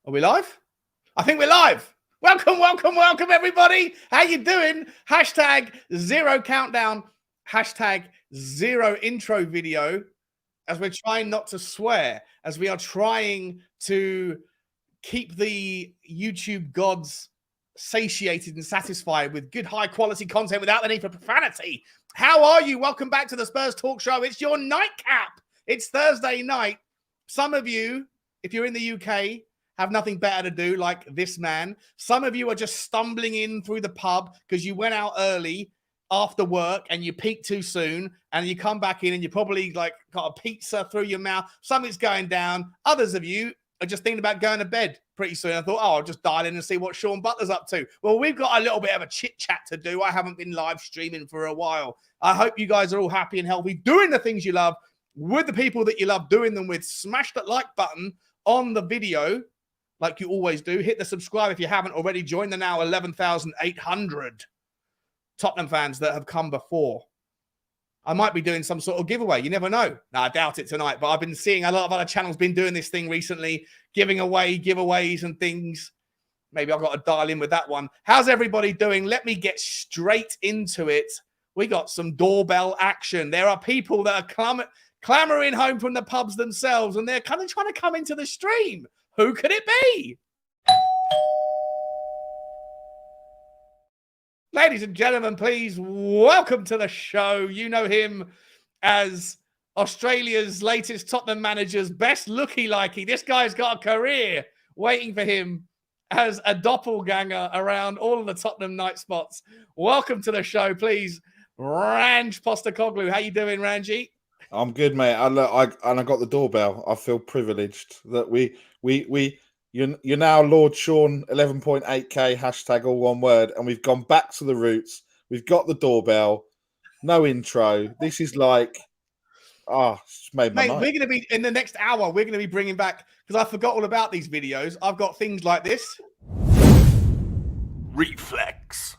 Are we live? I think we're live. Welcome, everybody. How you doing? Hashtag zero countdown. Hashtag zero intro video. As we're trying not to swear, as we are trying to keep the YouTube gods satiated and satisfied with good, high-quality content without the need for profanity. How are you? Welcome back to the Spurs Talk Show. It's your nightcap. It's Thursday night. Some of you, if you're in the UK, have nothing better to do like this man. Some of you are just stumbling in through the pub because you went out early after work and you peaked too soon and you come back in and you probably like got a pizza through your mouth. Something's going down. Others of you are just thinking about going to bed pretty soon. I thought, I'll just dial in and see what Sean Butler's up to. Well, we've got a little bit of a chit chat to do. I haven't been live streaming for a while. I hope you guys are all happy and healthy, doing the things you love with the people that you love doing them with. Smash that like button on the video like you always do. Hit the subscribe if you haven't already. Join the now 11,800 Tottenham fans that have come before. I might be doing some sort of giveaway. You never know. No, I doubt it tonight, but I've been seeing a lot of other channels been doing this thing recently, giving away giveaways and things. Maybe I've got to dial in with that one. How's everybody doing? Let me get straight into it. We got some doorbell action. There are people that are clamoring home from the pubs themselves, and they're kind of trying to come into the stream. Who could it be? Ladies and gentlemen, please welcome to the show. You know him as Australia's latest Tottenham manager's best looky-likey. This guy's got a career waiting for him as a doppelganger around all of the Tottenham night spots. Welcome to the show, please. Ranj Postecoglou. How you doing, Ranji? I'm good, mate. I got the doorbell. I feel privileged that you're now Lord Sean 11.8K hashtag all one word, and we've gone back to the roots. We've got the doorbell, no intro. This is like, it's made my night. We're going to be in the next hour. We're going to be bringing back, because I forgot all about these videos. I've got things like this. Reflex.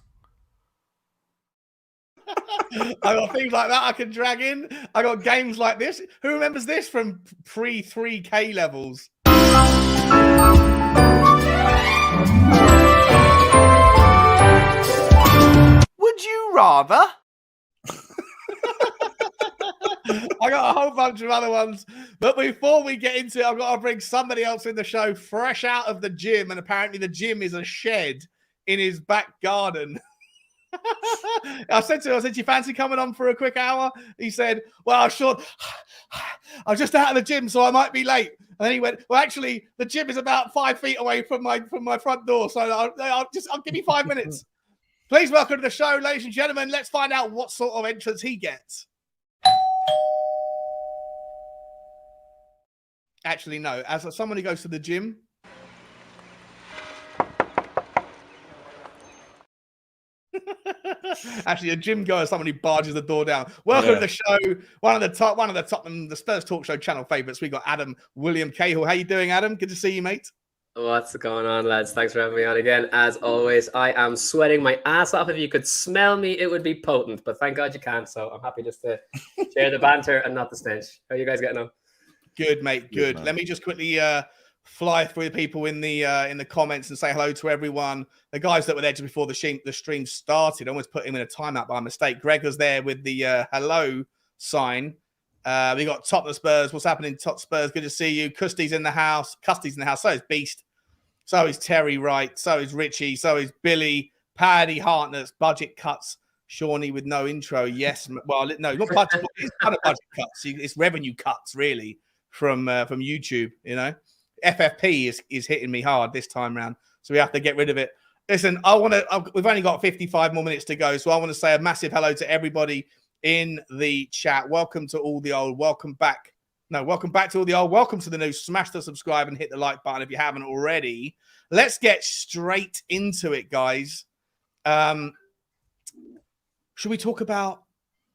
I got things like that I can drag in. I got games like this. Who remembers this from pre-3K levels? Would you rather? I got a whole bunch of other ones. But before we get into it, I've got to bring somebody else in the show fresh out of the gym. And apparently the gym is a shed in his back garden. I said to him, you fancy coming on for a quick hour? He said, well, sure. I was just out of the gym, so I might be late. And then he went, well, actually, the gym is about 5 feet away from my front door. So I'll give me 5 minutes. Please welcome to the show, ladies and gentlemen. Let's find out what sort of entrance he gets. Actually, no. As someone who goes to the gym, actually, a gym goer is someone who barges the door down. Welcome to the show. One of the Tottenham, the Spurs Talk Show channel favorites. We got Adam William Cahill. How you doing, Adam? Good to see you, mate. What's going on, lads? Thanks for having me on again. As always, I am sweating my ass off. If you could smell me, it would be potent. But thank God you can't. So I'm happy just to share the banter and not the stench. How are you guys getting on? Good, mate. Good. Let me just quickly fly through the people in the comments and say hello to everyone. The guys that were there just before the stream started, I almost put him in a timeout by mistake. Greg was there with the hello sign. We got Tottenham Spurs. What's happening, Tot Spurs? Good to see you. Custy's in the house. So is Beast. So is Terry Wright. So is Richie. So is Billy. Paddy Hartnett. Budget cuts. Shawnee with no intro. Yes. Well, no, not budget. It's kind of budget cuts. It's revenue cuts, really, from YouTube. You know, FFP is hitting me hard this time round, so we have to get rid of it. Listen, we've only got 55 more minutes to go, so I want to say a massive hello to everybody in the chat. Welcome to all the old. Welcome back. No, welcome back to all the old. Welcome to the new. Smash the subscribe and hit the like button if you haven't already. Let's get straight into it, guys. Should we talk about...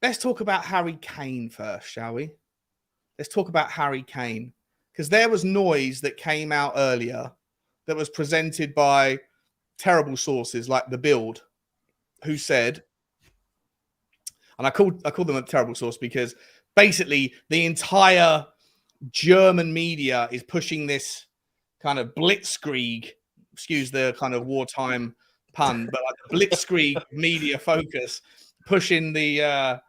Let's talk about Harry Kane first, shall we? Let's talk about Harry Kane. Because there was noise that came out earlier that was presented by terrible sources like The Build, who said... And I called them a terrible source because basically the entire German media is pushing this kind of blitzkrieg, excuse the kind of wartime pun, but like the blitzkrieg media focus, pushing the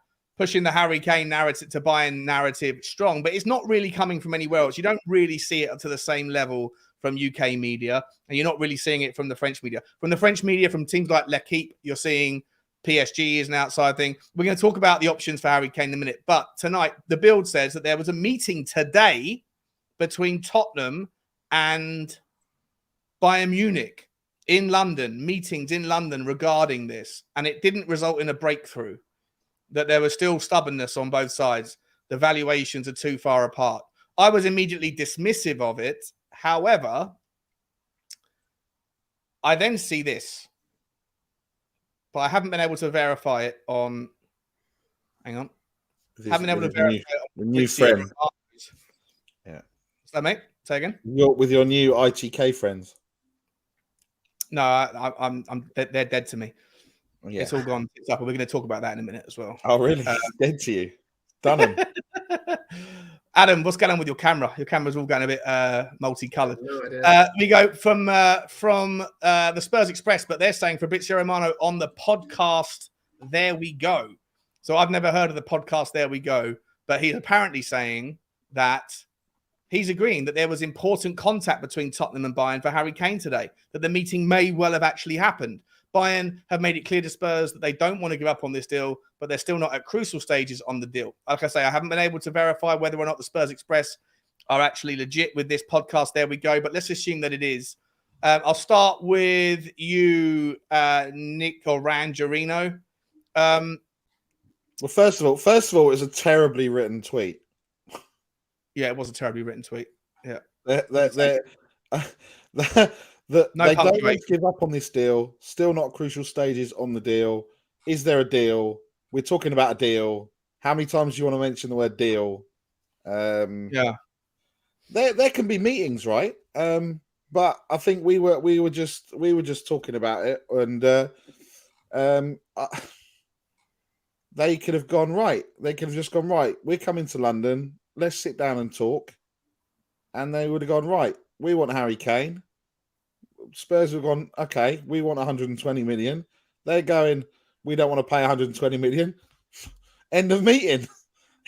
Harry Kane narrative to Bayern narrative strong, but it's not really coming from anywhere else. You don't really see it up to the same level from UK media, and you're not really seeing it from the French media. From the French media, from teams like L'Equipe, you're seeing PSG is an outside thing. We're going to talk about the options for Harry Kane in a minute, but tonight the Bild says that there was a meeting today between Tottenham and Bayern Munich in London, meetings in London regarding this, and it didn't result in a breakthrough, that there was still stubbornness on both sides. The valuations are too far apart. I was immediately dismissive of it. However, I then see this, but I haven't been able to verify it on. Hang on. Haven't been able to verify it on new friend. Yeah. Is that mate? Say again. With your new ITK friends. No, they're dead to me. Yeah. It's all gone. It's up. We're going to talk about that in a minute as well. Oh, really? Dead to you? Done him. Adam, what's going on with your camera? Your camera's all going a bit multicolored. No, we go from the Spurs Express, but they're saying Fabrizio Romano on the podcast There We Go. So I've never heard of the podcast There We Go, but he's apparently saying that he's agreeing that there was important contact between Tottenham and Bayern for Harry Kane today, that the meeting may well have actually happened. Bayern have made it clear to Spurs that they don't want to give up on this deal, but they're still not at crucial stages on the deal. Like I say, I haven't been able to verify whether or not the Spurs Express are actually legit with this podcast. There we go. But let's assume that it is. I'll start with you, Nick or Rangerino. Well, first of all, it's a terribly written tweet. Yeah, it was a terribly written tweet. Yeah. They don't want to give up on this deal. Still not crucial stages on the deal. Is there a deal? We're talking about a deal. How many times do you want to mention the word deal? Yeah. There can be meetings, right? But I think we were just talking about it, and they could have gone right. They could have just gone right. We're coming to London. Let's sit down and talk. And they would have gone right. We want Harry Kane. Spurs have gone, okay, we want 120 million. They're going, we don't want to pay 120 million. End of meeting.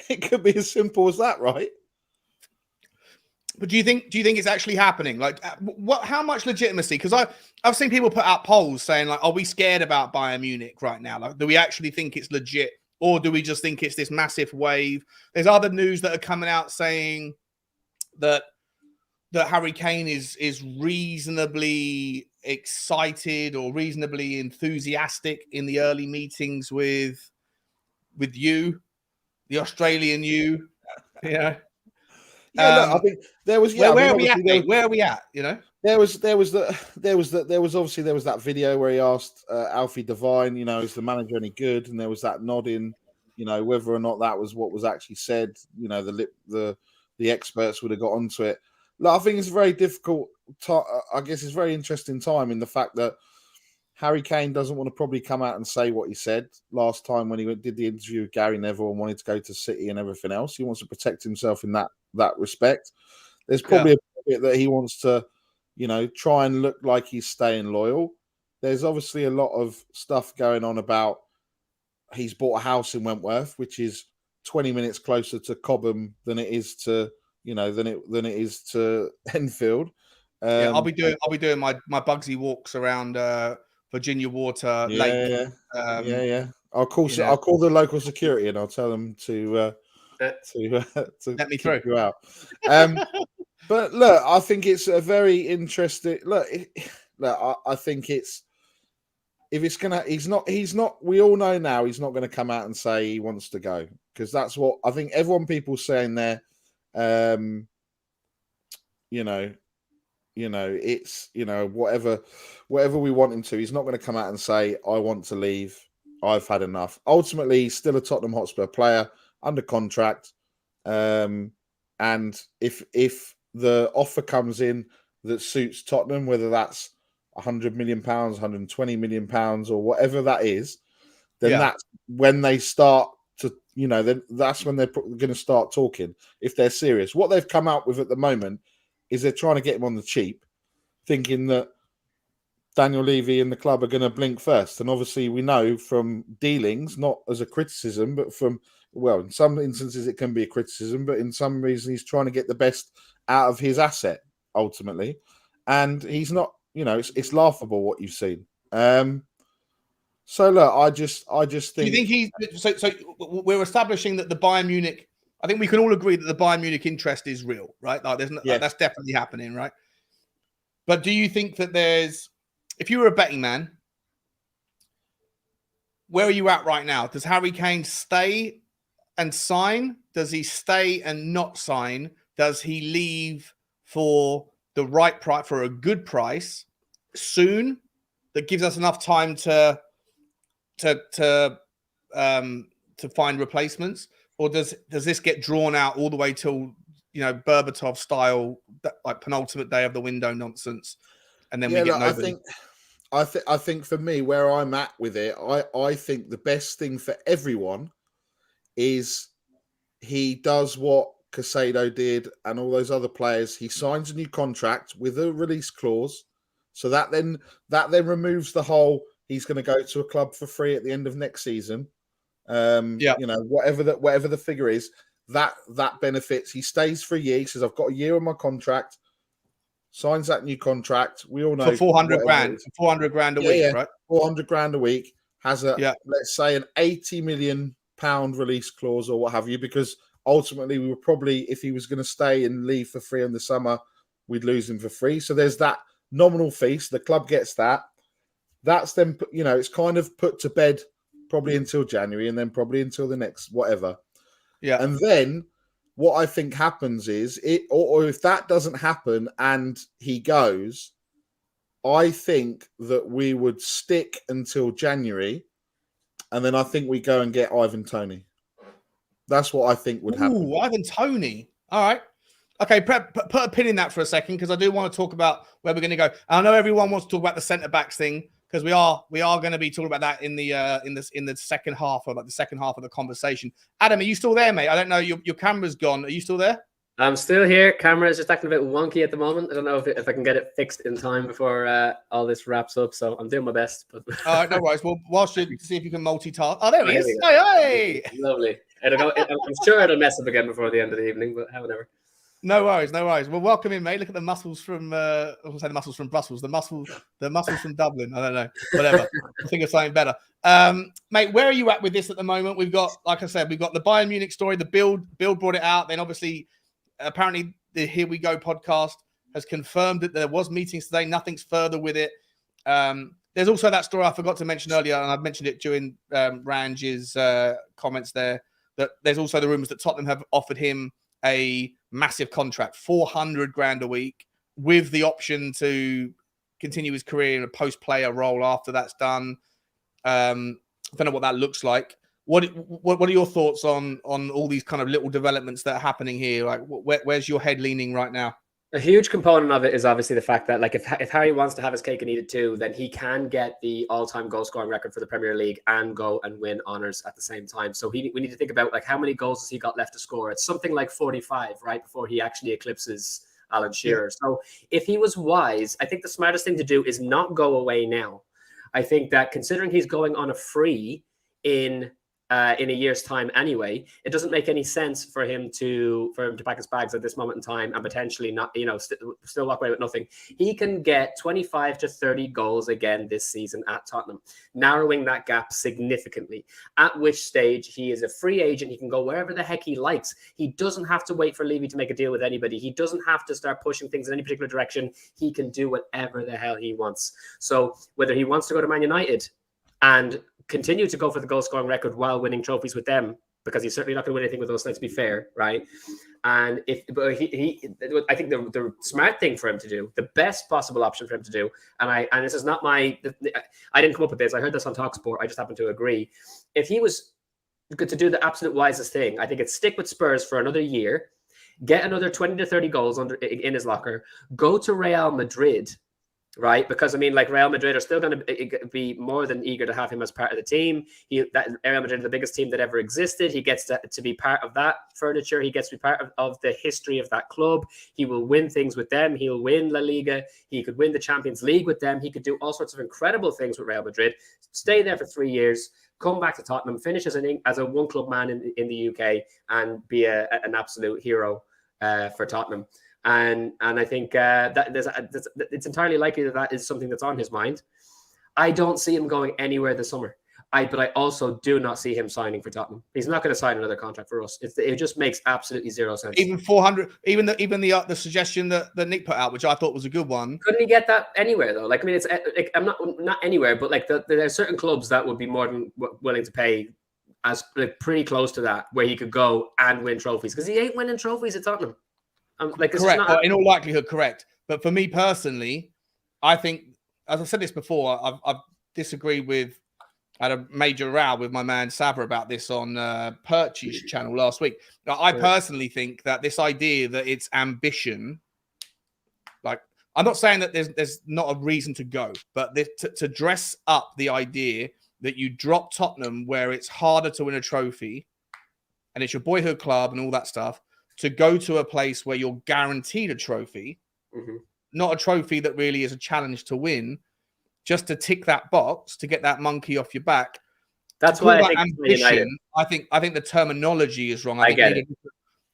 It could be as simple as that, right? But do you think it's actually happening? Like, how much legitimacy? Because I've seen people put out polls saying, like, are we scared about Bayern Munich right now? Like, do we actually think it's legit, or do we just think it's this massive wave? There's other news that are coming out saying that Harry Kane is reasonably excited or reasonably enthusiastic in the early meetings with you, the Australian you. Yeah. Yeah, look, I think there was. Yeah, where are we at? Where are we at? You know, there was obviously that video where he asked Alfie Devine, you know, is the manager any good? And there was that nodding, you know, whether or not that was what was actually said. You know, the experts would have got onto it. Look, I think it's a very difficult. I guess it's a very interesting time in the fact that Harry Kane doesn't want to probably come out and say what he said last time when he did the interview with Gary Neville and wanted to go to City and everything else. He wants to protect himself in that respect. There's probably a bit that he wants to, you know, try and look like he's staying loyal. There's obviously a lot of stuff going on about he's bought a house in Wentworth, which is 20 minutes closer to Cobham than it is to, you know, than it is to Enfield. Yeah, I'll be doing my Bugsy walks around Virginia Water Lake. Yeah. I'll call the local security and I'll tell them to let me through you out. But look, I think it's a very interesting look. I think it's if it's gonna, he's not. We all know now he's not going to come out and say he wants to go, because that's what I think people's saying there. It's whatever we want him to. He's not going to come out and say I want to leave. I've had enough. Ultimately, he's still a Tottenham Hotspur player under contract. And if the offer comes in that suits Tottenham, whether that's £100 million, £120 million, or whatever that is, then that's when they start to, then that's when they're going to start talking if they're serious. What they've come out with at the moment is they're trying to get him on the cheap, thinking that Daniel Levy and the club are going to blink first. And obviously we know from dealings, not as a criticism, but from, well, in some instances it can be a criticism, but in some reason he's trying to get the best out of his asset ultimately. And he's not, it's laughable what you've seen. So look, I just think. Do you think he's so? We're establishing that the Bayern Munich. I think we can all agree that the Bayern Munich interest is real, right? Like, that's definitely happening, right? But do you think that if you were a betting man, where are you at right now? Does Harry Kane stay and sign? Does he stay and not sign? Does he leave for the right price, for a good price soon? That gives us enough time to find replacements, or does this get drawn out all the way till Berbatov style, like penultimate day of the window nonsense, and then we get nobody? I think for me, where I'm at with it, I think the best thing for everyone is he does what Caicedo did and all those other players. He signs a new contract with a release clause, so that then removes the whole. He's going to go to a club for free at the end of next season. Whatever the figure is, that benefits. He stays for a year. He says, "I've got a year on my contract." Signs that new contract. We all know for 400 grand. 400 grand a week, right? 400 grand a week has let's say an 80 million pound release clause or what have you, because ultimately we were probably, if he was going to stay and leave for free in the summer, we'd lose him for free. So there's that nominal fee. So the club gets that. That's then, it's kind of put to bed probably until January and then probably until the next whatever. Yeah. And then what I think happens is, or if that doesn't happen and he goes, I think that we would stick until January, and then I think we go and get Ivan Toney. That's what I think would happen. Ooh, Ivan Toney. All right. Okay, put a pin in that for a second, because I do want to talk about where we're going to go. I know everyone wants to talk about the centre backs thing, because we are going to be talking about that in the second half, or about the second half of the conversation. Adam, are you still there, mate? I don't know. Your camera's gone. Are you still there? I'm still here. Camera is just acting a bit wonky at the moment. I don't know if I can get it fixed in time before all this wraps up. So I'm doing my best. But all right, no worries. Well, whilst you see if you can multitask. Oh, there he is. Hey. Lovely. I don't know. I'm sure it'll mess up again before the end of the evening, but however. No worries. Well, welcome in, mate. Look at the muscles from I was going to say the muscles from Brussels, the muscles from Dublin. I don't know. Whatever. I think of something better. Mate, where are you at with this at the moment? We've got, like I said, we've got the Bayern Munich story. The Bild brought it out. Then obviously, apparently, the Here We Go podcast has confirmed that there was meetings today. Nothing's further with it. There's also that story I forgot to mention earlier, and I've mentioned it during Ranj's comments there, that there's also the rumors that Tottenham have offered him a massive contract, 400 grand a week, with the option to continue his career in a post-player role after that's done. I don't know what that looks like. What are your thoughts on all these kind of little developments that are happening here? Like, where's your head leaning right now? A huge component of it is obviously the fact that, like, if Harry wants to have his cake and eat it too, then he can get the all-time goal-scoring record for the Premier League and go and win honours at the same time. So we need to think about, like, how many goals has he got left to score? It's something like 45, right, before he actually eclipses Alan Shearer. Yeah. So if he was wise, I think the smartest thing to do is not go away now. I think that considering he's going on a free in a year's time anyway, it doesn't make any sense for him to pack his bags at this moment in time and potentially not, still walk away with nothing. He can get 25 to 30 goals again this season at Tottenham, narrowing that gap significantly, at which stage he is a free agent. He can go wherever the heck he likes. He doesn't have to wait for Levy to make a deal with anybody. He doesn't have to start pushing things in any particular direction. He can do whatever the hell he wants. So whether he wants to go to Man United and continue to go for the goal scoring record while winning trophies with them, because he's certainly not going to win anything with us, let's be fair, right? And I think the smart thing for him to do, the best possible option for him to do, and this is not I didn't come up with this, I heard this on TalkSport, I just happen to agree. If he was good to do the absolute wisest thing, I think it's stick with Spurs for another year, get another 20 to 30 goals in his locker, go to Real Madrid right? Because I mean, like Real Madrid are still going to be more than eager to have him as part of the team. Real Madrid are the biggest team that ever existed. He gets to be part of that furniture. He gets to be part of the history of that club. He will win things with them. He'll win La Liga. He could win the Champions League with them. He could do all sorts of incredible things with Real Madrid. Stay there for 3 years. Come back to Tottenham, finish as a one-club man in the UK, and be an absolute hero for Tottenham. And I think that it's entirely likely that is something that's on his mind. I don't see him going anywhere this summer. But I also do not see him signing for Tottenham. He's not going to sign another contract for us. It just makes absolutely zero sense. Even 400, even the suggestion that Nick put out, which I thought was a good one. Couldn't he get that anywhere though? Like, I mean, it's like, I'm not anywhere, but like there are certain clubs that would be more than willing to pay as like pretty close to that, where he could go and win trophies, because he ain't winning trophies at Tottenham. Like, correct. Well, in all likelihood, correct. But for me personally, I think, as I've said this before, I've disagreed with. I had a major row with my man Sabra about this on Perch's channel last week. Now, I personally think that this idea that it's ambition, like, I'm not saying that there's not a reason to go, but to dress up the idea that you drop Tottenham where it's harder to win a trophy and it's your boyhood club and all that stuff, to go to a place where you're guaranteed a trophy, not a trophy that really is a challenge to win, just to tick that box, to get that monkey off your back. That's why I think ambition, I think the terminology is wrong. I get it.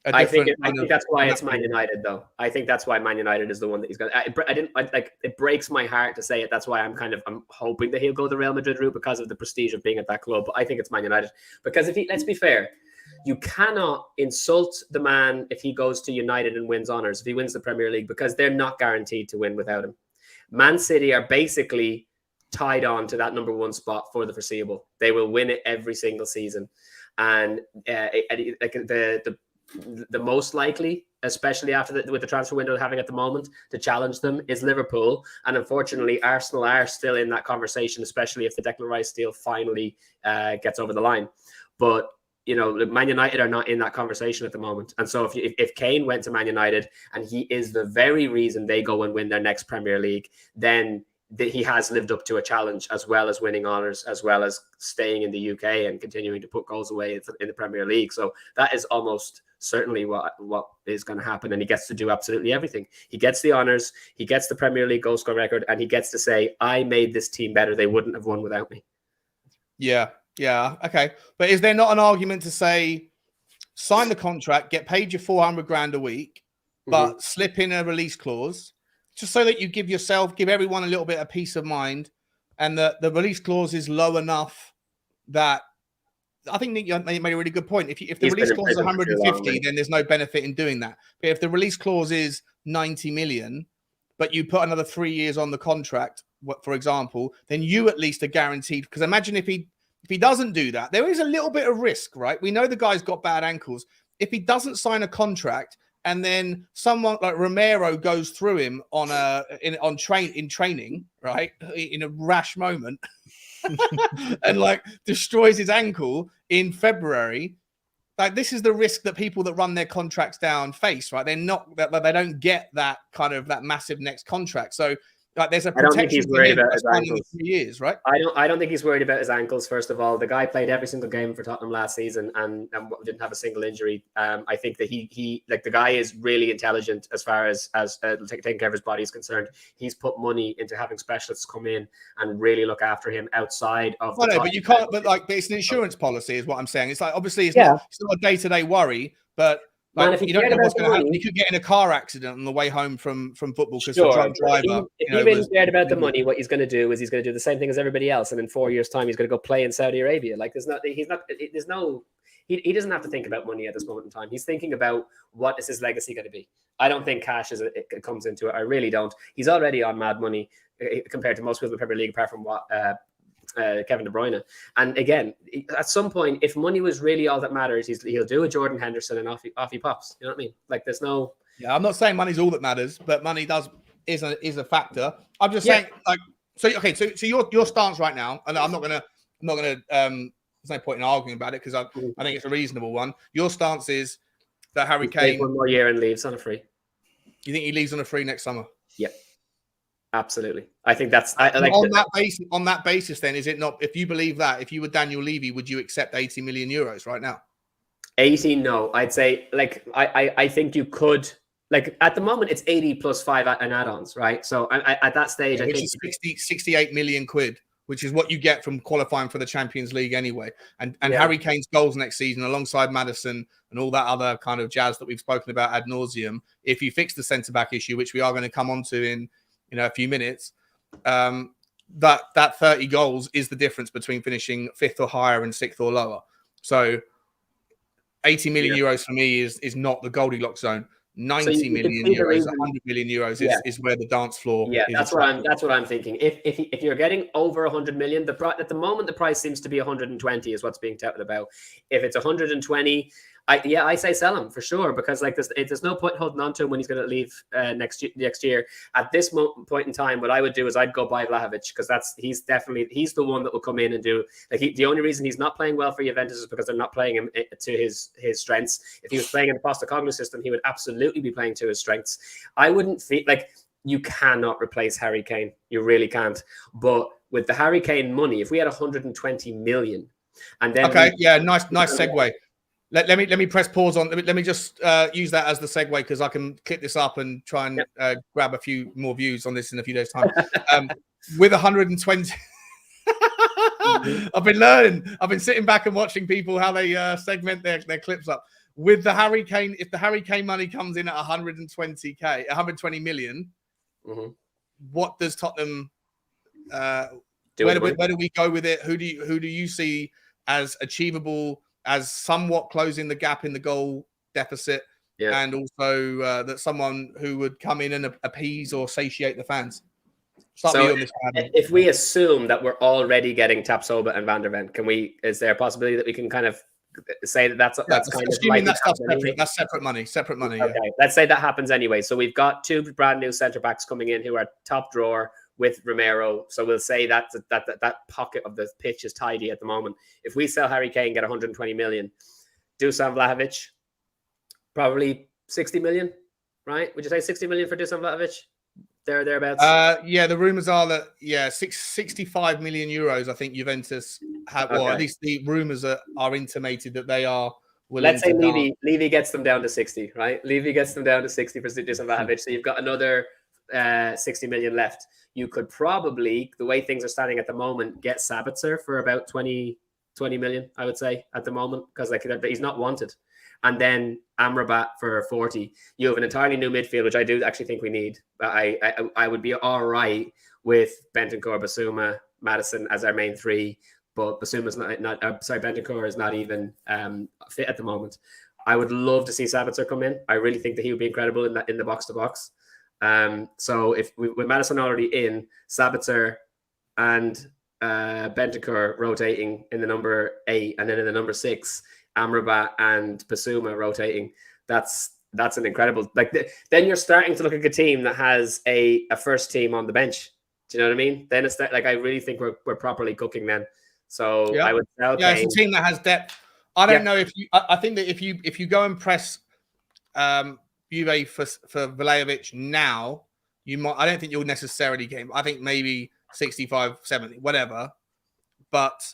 I think that's why it's Man United, though. I think that's why Man United is the one that he's going to. It breaks my heart to say it. That's why I'm hoping that he'll go the Real Madrid route because of the prestige of being at that club. But I think it's Man United, because let's be fair, you cannot insult the man if he goes to United and wins honours, if he wins the Premier League, because they're not guaranteed to win without him. Man City are basically tied on to that number one spot for the foreseeable. They will win it every single season, and the most likely, especially with the transfer window having at the moment, to challenge them is Liverpool. And unfortunately, Arsenal are still in that conversation, especially if the Declan Rice deal finally gets over the line. But you know, Man United are not in that conversation at the moment. And so if Kane went to Man United and he is the very reason they go and win their next Premier League, then he has lived up to a challenge, as well as winning honours, as well as staying in the UK and continuing to put goals away in the Premier League. So that is almost certainly what is going to happen. And he gets to do absolutely everything. He gets the honours, he gets the Premier League goal scoring record, and he gets to say, I made this team better. They wouldn't have won without me. Yeah, okay. But is there not an argument to say, sign the contract, get paid your 400 grand a week, but slip in a release clause, just so that you give everyone a little bit of peace of mind, and the release clause is low enough that, I think Nick, you made a really good point. If the release clause is 150, then there's no benefit in doing that. But if the release clause is 90 million, but you put another 3 years on the contract, for example, then you at least are guaranteed. Because imagine if he doesn't do that, there is a little bit of risk, right? We know the guy's got bad ankles. If he doesn't sign a contract and then someone like Romero goes through him in training, right, in a rash moment, and like destroys his ankle in February, like, this is the risk that people that run their contracts down face, right? They don't get that kind of that massive next contract. So, like, there's a protection. I don't think he's worried about his ankles. 3 years, right? I don't think he's worried about his ankles. First of all, the guy played every single game for Tottenham last season and didn't have a single injury. I think that he like, the guy is really intelligent as far as taking care of his body is concerned. He's put money into having specialists come in and really look after him outside of. No, but you can't. But it's an insurance policy, is what I'm saying. It's like, obviously it's not a day-to-day worry, but. Like, man, you don't know what's going to happen. You could get in a car accident on the way home from football because the drunk driver. If he really cared about the money, what he's going to do is he's going to do the same thing as everybody else, and in 4 years' time, he's going to go play in Saudi Arabia. Like, he doesn't have to think about money at this moment in time. He's thinking about what is his legacy going to be. I don't think cash it comes into it. I really don't. He's already on mad money compared to most people in the Premier League, apart from what. Kevin De Bruyne. And again, at some point, if money was really all that matters, he'll do a Jordan Henderson and off he pops. You know what I mean? Like, there's no. Yeah, I'm not saying money's all that matters, but money is a factor. I'm just saying, like, so your stance right now, and I'm not gonna. There's no point in arguing about it because I think it's a reasonable one. Your stance is that Harry Kane one more year and leaves on a free. You think he leaves on a free next summer? Yep. Absolutely. I think that's I like on that basis, then is it not, if you believe that, if you were Daniel Levy, would you accept 80 million euros right now? 80, no. I'd say like I think you could, like at the moment it's 80 plus 5 and add-ons, right? So at that stage, I which think is 68 million quid, which is what you get from qualifying for the Champions League anyway. And Yeah. Harry Kane's goals next season alongside Maddison and all that other kind of jazz that we've spoken about ad nauseum, if you fix the centre-back issue, which we are going to come on to in a few minutes, that 30 goals is the difference between finishing 5th or higher and 6th or lower. So 80 million euros for me is not the Goldilocks zone. 90 million euros, 100 million euros is where the dance floor is. That's what I'm thinking. If you're getting over 100 million, at the moment the price seems to be 120 is what's being touted about. If it's 120, I say sell him for sure, because like there's no point holding on to him when he's going to leave next year. At this point in time, what I would do is I'd go buy Vlahovic, because he's the one that will come in and do, like, the only reason he's not playing well for Juventus is because they're not playing him to his strengths. If he was playing in the Post-Kane system, he would absolutely be playing to his strengths. I wouldn't feel like you cannot replace Harry Kane. You really can't. But with the Harry Kane money, if we had 120 million, and then nice segue. Let me press pause on. Let me just use that as the segue, because I can clip this up and try and grab a few more views on this in a few days' time. With 120, I've been learning. I've been sitting back and watching people how they segment their clips up. With the Harry Kane, if the Harry Kane money comes in at 120 million, what does Tottenham? Where do we go with it? Who do you see as achievable, as somewhat closing the gap in the goal deficit, and also that someone who would come in and appease or satiate the fans? If we assume that we're already getting Tapsoba and Van der Ven, is there a possibility that we can kind of say that's kind of like that's separate money? Okay, let's say that happens anyway. So we've got 2 brand new centre backs coming in who are top drawer with Romero. So we'll say that pocket of the pitch is tidy at the moment. If we sell Harry Kane, get 120 million, Dusan Vlahovic, probably 60 million, right? Would you say 60 million for Dusan Vlahovic? Thereabouts. The rumors are that 65 million euros. I think Juventus have, or at least the rumors are intimated that they are willing. Let's say Levy gets them down to 60, right? Levy gets them down to 60 for Dusan Vlahovic. So you've got another 60 million left. You could probably, the way things are standing at the moment, get Sabitzer for about 20 million, I would say, at the moment, because he's not wanted. And then Amrabat for 40. You have an entirely new midfield, which I do actually think we need. I would be all right with Bentancur, Basuma, Maddison as our main 3, but Basuma's Bentancur is not even fit at the moment. I would love to see Sabitzer come in. I really think that he would be incredible in the box to box. So if with Maddison already in, Sabitzer and Bentancur rotating in the number 8, and then in the number 6, Amrabat and Basuma rotating, that's an incredible, then you're starting to look at a team that has a first team on the bench. Do you know what I mean? Then it's I really think we're properly cooking then. So I would sell Kane. It's a team that has depth. I don't know if you. I think that if you go and press Juve for Vlahovic now, you might. I don't think you'll necessarily get him. I think maybe 65, 70, whatever. But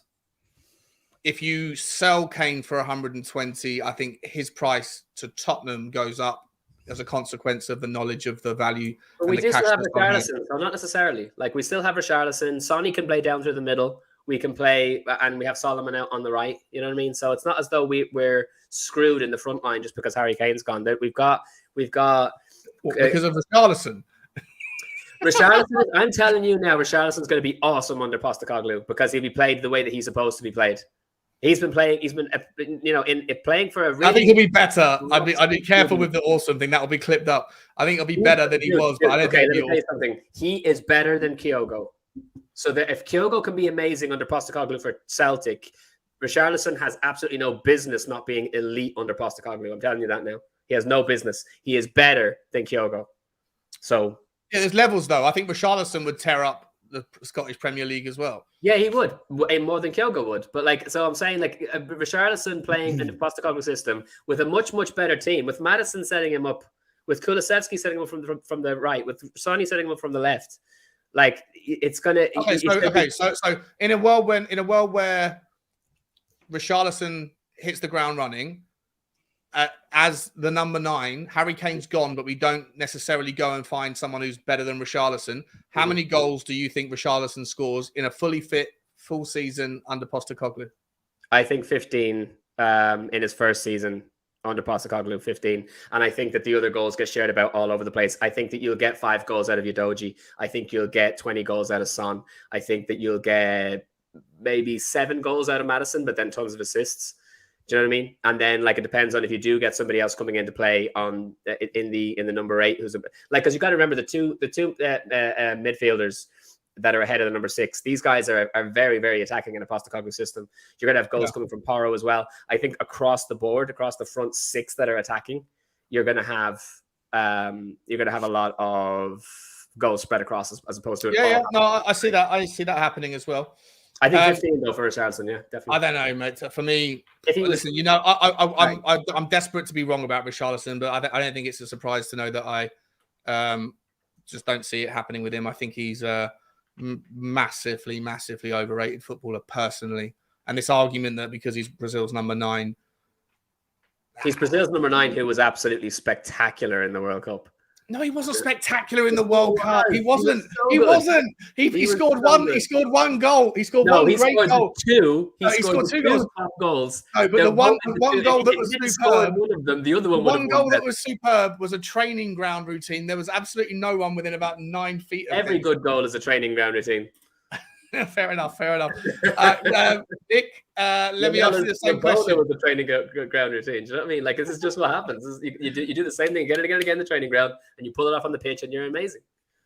if you sell Kane for 120, I think his price to Tottenham goes up as a consequence of the knowledge of the value. But we do still have Richarlison, so not necessarily. Like, we still have Richarlison. Sonny can play down through the middle. We can play, and we have Solomon out on the right. You know what I mean? So it's not as though we're screwed in the front line just because Harry Kane's gone. We've got because of Richarlison. Richarlison, I'm telling you now, Richarlison's going to be awesome under Postecoglou because he'll be played the way that he's supposed to be played. He's been playing, in playing for a really... I think he'll be better. I'd be careful with the awesome thing. That'll be clipped up. I think he'll be better than he was, but I don't think let me tell you something. He is better than Kyogo. So that if Kyogo can be amazing under Postecoglou for Celtic, Richarlison has absolutely no business not being elite under Postecoglou. I'm telling you that now. He has no business. He is better than Kyogo. So... yeah, there's levels, though. I think Richarlison would tear up the Scottish Premier League as well. Yeah, he would, more than Kyogo would. But so I'm saying, Richarlison playing in the Postecoglou system with a much, much better team, with Maddison setting him up, with Kulusevski setting him up from the right, with Sonny setting him up from the left. Like it's gonna. So in a world where Richarlison hits the ground running as the number 9, Harry Kane's gone, but we don't necessarily go and find someone who's better than Richarlison. How many goals do you think Richarlison scores in a fully fit full season under Postecoglou? I think 15 in his first season under Postecoglou, 15. And I think that the other goals get shared about all over the place. I think that you'll get 5 goals out of Udogie. I think you'll get 20 goals out of Son. I think that you'll get maybe 7 goals out of Maddison, but then tons of assists. Do you know what I mean? And then, like, it depends on if you do get somebody else coming into play on in the number 8, who's because you got to remember the two midfielders that are ahead of the number 6. These guys are very, very attacking in a Postecoglou system. You're going to have goals coming from Porro as well. I think across the board, across the front 6 that are attacking, you're going to have a lot of goals spread across as opposed to No, I see that. I see that happening as well. I think 15 though for Richarlison, yeah, definitely. I don't know, mate. For me, listen, you know, I'm desperate to be wrong about Richarlison, but I don't think it's a surprise to know that I just don't see it happening with him. I think he's massively overrated footballer personally. And this argument that because he's Brazil's number 9, he's Brazil's number 9, who was absolutely spectacular in the World Cup. No, he wasn't spectacular in the World Cup. He wasn't. He scored one. He scored one goal. He scored one great goal. He scored 2 goals. No, but the one goal that was superb. One of them. The other one. One goal that was superb was a training ground routine. There was absolutely no one within about 9 feet of Every good goal is a training ground routine. Fair enough. Nick, let me ask you the same question. With the training ground routine, do you know what I mean? Like, this is just what happens. You do the same thing again and again in the training ground, and you pull it off on the pitch, and you're amazing.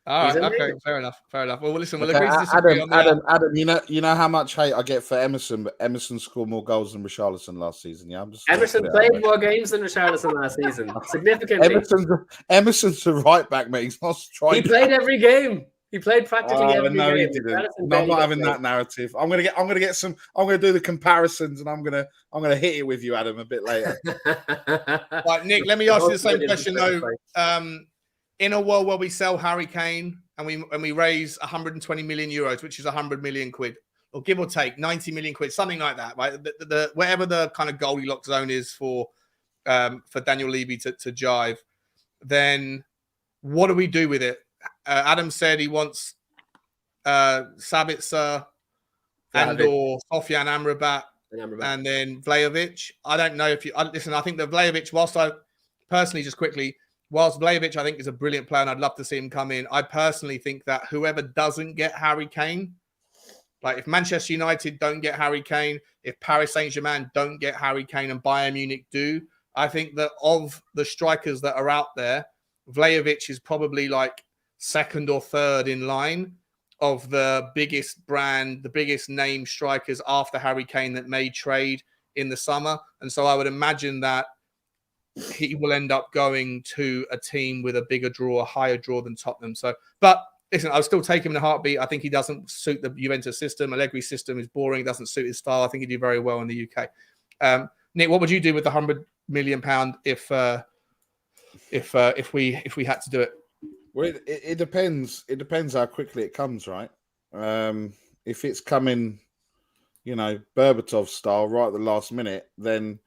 All right, okay, fair enough. Well, listen, we'll agree to disagree on that. Adam, you know how much hate I get for Emerson, but Emerson scored more goals than Richarlison last season. Yeah, Emerson played more games than Richarlison last season, significantly. Emerson's a right back, mate. He's not a striker. He played every game. He played practically every game. No, he didn't. No, I'm not having that narrative. I'm gonna do the comparisons, and I'm gonna hit it with you, Adam, a bit later. Right, Nick, let me ask you the same question though. In a world where we sell Harry Kane and we raise 120 million euros, which is 100 million quid, or give or take 90 million quid, something like that, right? The whatever the kind of Goldilocks zone is for Daniel Levy to jive, then what do we do with it? Adam said he wants Sabitzer or Sofyan Amrabat and then Vlahovic. I don't know if you listen. I think that Vlahovic, whilst Vlahovic I think is a brilliant player and I'd love to see him come in, I personally think that whoever doesn't get Harry Kane, like if Manchester United don't get Harry Kane, if Paris Saint-Germain don't get Harry Kane and Bayern Munich do, I think that of the strikers that are out there, Vlahovic is probably like second or third in line of the biggest brand, the biggest name strikers after Harry Kane that may trade in the summer. And so I would imagine that he will end up going to a team with a bigger draw, a higher draw than Tottenham. So, but listen, I'll still take him in a heartbeat. I think he doesn't suit the Juventus system. Allegri's system is boring, doesn't suit his style. I think he'd do very well in the UK. Nick, what would you do with the £100 million if we had to do it? Well, it depends. It depends how quickly it comes, right? If it's coming, Berbatov style right at the last minute, then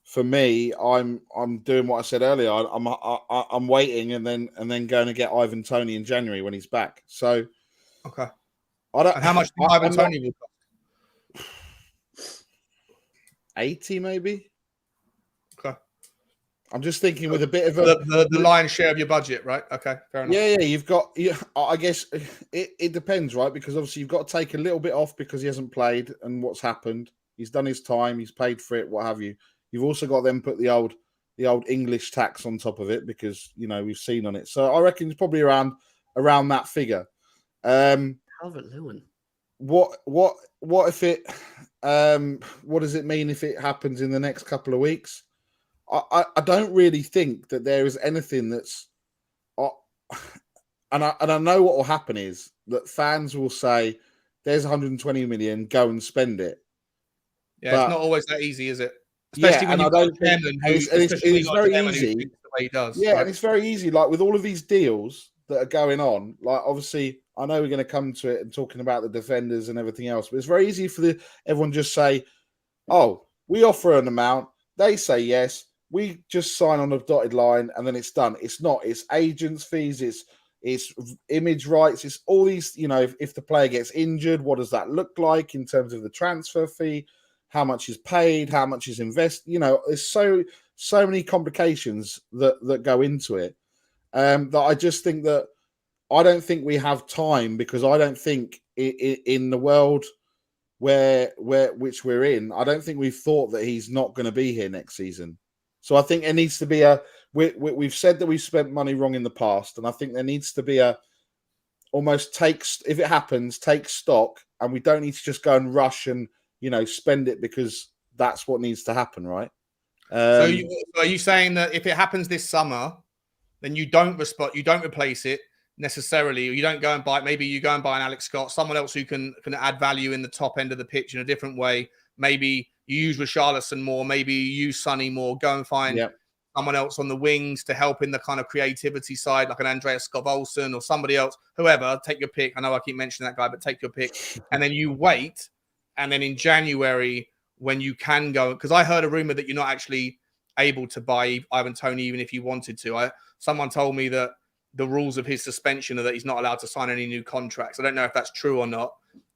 for me, I'm doing what I said earlier. I'm waiting and then going to get Ivan Toney in January when he's back. So, okay. And how much do Ivan Toney will cost? 80 maybe. Okay. I'm just thinking with a bit of the lion's share of your budget, right? Okay, fair enough. Yeah. You've got. I guess it depends, right? Because obviously you've got to take a little bit off because he hasn't played and what's happened. He's done his time. He's paid for it. What have you? You've also got them put the old English tax on top of it because we've seen on it. So I reckon it's probably around that figure. Calvert-Lewin. What if it? What does it mean if it happens in the next couple of weeks? I don't really think that there is anything that's, and I know what will happen is that fans will say, "There's 120 million, go and spend it." Yeah, but it's not always that easy, is it? Especially when it's very easy. The way he does, yeah, right? And it's very easy. Like with all of these deals that are going on, like obviously I know we're going to come to it and talking about the defenders and everything else, but it's very easy for everyone just say, oh, we offer an amount, they say yes, we just sign on a dotted line and then it's done. It's not. It's agents' fees, it's image rights, it's all these, if the player gets injured, what does that look like in terms of the transfer fee? How much is paid? How much is invested? There's so many complications that go into it. That I just think that I don't think we have time, because I don't think in the world which we're in, I don't think we've thought that he's not going to be here next season. So I think there needs to be we've said that we've spent money wrong in the past, and I think there needs to be if it happens, take stock, and we don't need to just go and rush and spend it, because that's what needs to happen, right? So are you saying that if it happens this summer, then you don't replace it necessarily, or you don't go and buy, maybe you go and buy an Alex Scott, someone else who can add value in the top end of the pitch in a different way? Maybe you use Richarlison more, maybe you use Sonny more, go and find someone else on the wings to help in the kind of creativity side, like an Andreas Scott-Olsen or somebody else, whoever, take your pick. I know I keep mentioning that guy, but take your pick. And then you wait, and then in January, when you can go, because I heard a rumor that you're not actually able to buy Ivan Toney even if you wanted to. Someone told me that the rules of his suspension are that he's not allowed to sign any new contracts. I don't know if that's true or not.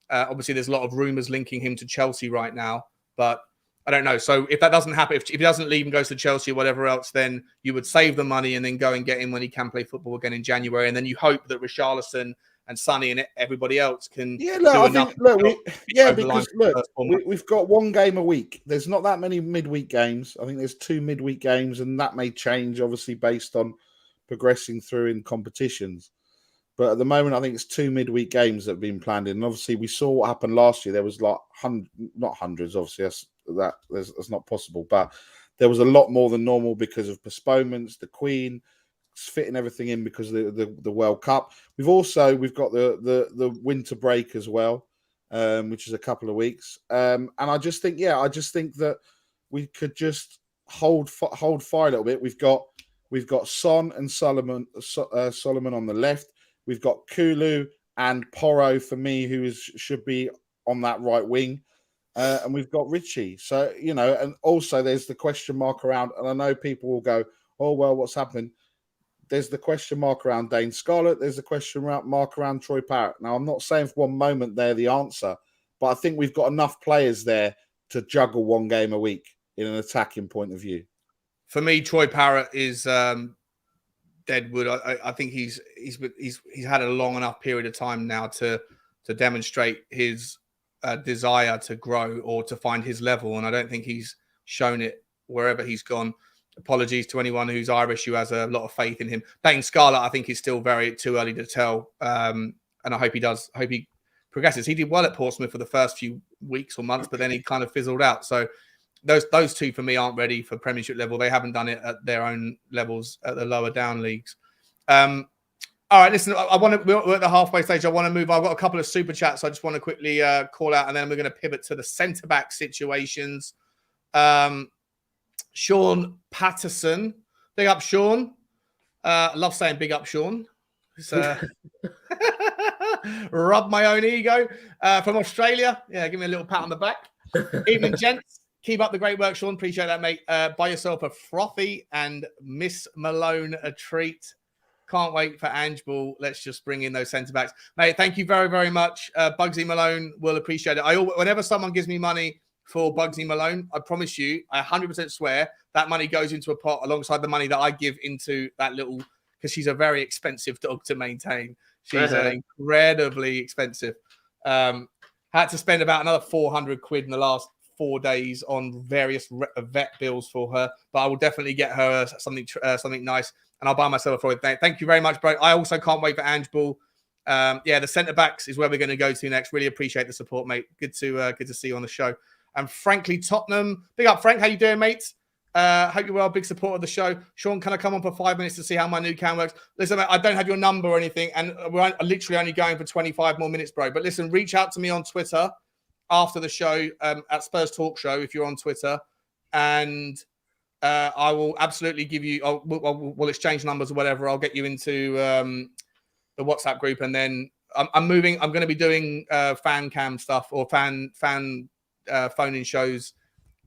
Obviously, there's a lot of rumors linking him to Chelsea right now, but I don't know. So if that doesn't happen, if he doesn't leave and goes to Chelsea or whatever else, then you would save the money and then go and get him when he can play football again in January. And then you hope that Richarlison and Sonny and everybody else can do enough. We've got one game a week. There's not that many midweek games. I think there's 2 midweek games, and that may change, obviously, based on progressing through in competitions. But at the moment, I think it's 2 midweek games that have been planned in. And obviously, we saw what happened last year. There was like not hundreds, obviously, that's not possible. But there was a lot more than normal because of postponements, the Queen fitting everything in because of the World Cup. We've got the winter break as well, which is a couple of weeks. And I just think that we could just hold fire a little bit. We've got Son and Solomon on the left. We've got Kulu and Porro for me, who should be on that right wing. And we've got Richie. So, and also there's the question mark around, and I know people will go, oh, well, what's happened? There's the question mark around Dane Scarlett. There's the question mark around Troy Parrott. Now, I'm not saying for one moment they're the answer, but I think we've got enough players there to juggle one game a week in an attacking point of view. For me, Troy Parrott is deadwood. I think he's had a long enough period of time now to demonstrate his desire to grow or to find his level, and I don't think he's shown it wherever he's gone. Apologies to anyone who's Irish who has a lot of faith in him. Dane Scarlett, I think, is still too early to tell, and I hope he does. Hope he progresses. He did well at Portsmouth for the first few weeks or months, but then he kind of fizzled out. So those two for me aren't ready for Premiership level. They haven't done it at their own levels at the lower down leagues. All right, listen, we're at the halfway stage. I want to move. I've got a couple of super chats. I just want to quickly call out, and then we're going to pivot to the centre back situations. Sean Patterson, big up Sean. I love saying big up Sean. Rub my own ego. From Australia. Yeah, give me a little pat on the back. Evening, gents. Keep up the great work, Sean. Appreciate that, mate. Buy yourself a frothy and Miss Malone a treat. Can't wait for Ange Ball. Let's just bring in those centre backs. Mate, thank you very, very much. Bugsy Malone will appreciate it. Whenever someone gives me money for Bugsy Malone, I promise you, I 100% swear that money goes into a pot alongside the money that I give into that little, because she's a very expensive dog to maintain. She's incredibly expensive. Had to spend about another 400 quid in the last 4 days on various vet bills for her, but I will definitely get her something nice, and I'll buy myself a Freud. Thank you very much, bro. I also can't wait for Ange Ball. The centre backs is where we're going to go to next. Really appreciate the support, mate. Good to see you on the show. And frankly, Tottenham, big up, Frank. How you doing, mate? Hope you're well. Big support of the show. Sean, can I come on for 5 minutes to see how my new cam works? Listen, mate, I don't have your number or anything, and we're literally only going for 25 more minutes, bro. But listen, reach out to me on Twitter after the show at Spurs Talk Show if you're on Twitter, and I will absolutely give you. We'll exchange numbers or whatever. I'll get you into the WhatsApp group, and then I'm moving. I'm going to be doing fan cam stuff or fan phone-in shows.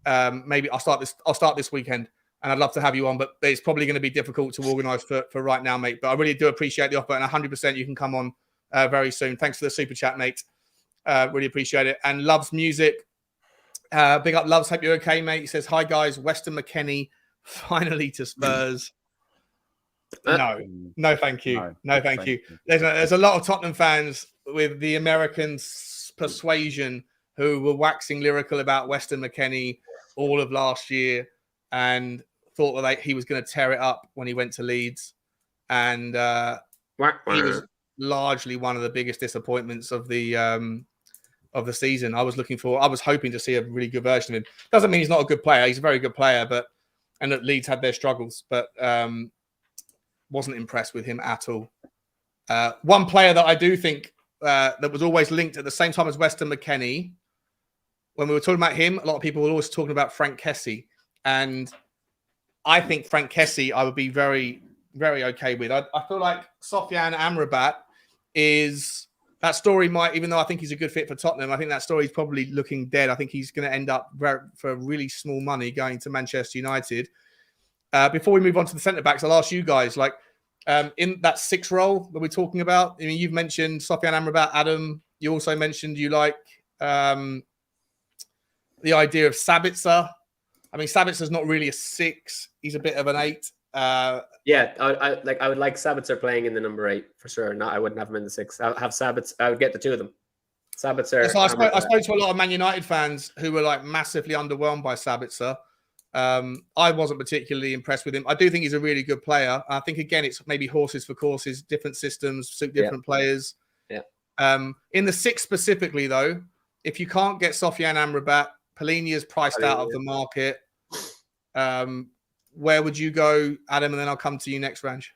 Maybe I'll start this weekend, and I'd love to have you on, but it's probably going to be difficult to organise for right now, mate. But I really do appreciate the offer, and 100% you can come on very soon. Thanks for the super chat, mate. Really appreciate it. And Loves Music. Big up, Loves. Hope you're okay, mate. He says, hi, guys. Weston McKennie finally to Spurs. No, thank you. No, thank you. There's a lot of Tottenham fans with the American persuasion who were waxing lyrical about Weston McKennie all of last year and thought that he was going to tear it up when he went to Leeds. And he was largely one of the biggest disappointments of the season. I was hoping to see a really good version of him. Doesn't mean he's not a good player. He's a very good player, and that Leeds had their struggles, but wasn't impressed with him at all. One player that I do think that was always linked at the same time as Weston McKennie, when we were talking about him, a lot of people were always talking about Frank Kessie. And I think Frank Kessie I would be very, very okay with. I feel like Sofyan Amrabat is... That story might, even though I think he's a good fit for Tottenham, I think that story is probably looking dead. I think he's going to end up for really small money going to Manchester United. Before we move on to the centre-backs, I'll ask you guys, in that 6 role that we're talking about, I mean, you've mentioned Sofyan Amrabat, Adam. You also mentioned you like the idea of Sabitzer. I mean, Sabitzer's not really a 6. He's a bit of an 8. Yeah, I would like Sabitzer playing in the number 8 for sure. No, I wouldn't have him in the 6. I'll have Sabitzer. I would get the 2 of them. Sabitzer. So I spoke to a lot of Man United fans who were massively underwhelmed by Sabitzer. I wasn't particularly impressed with him. I do think he's a really good player. I think again, it's maybe horses for courses, different systems suit different players. Yeah. In the 6 specifically, though, if you can't get Sofyan Amrabat, Palhinha is priced out of the market. Where would you go, Adam? And then I'll come to you next, Ranj.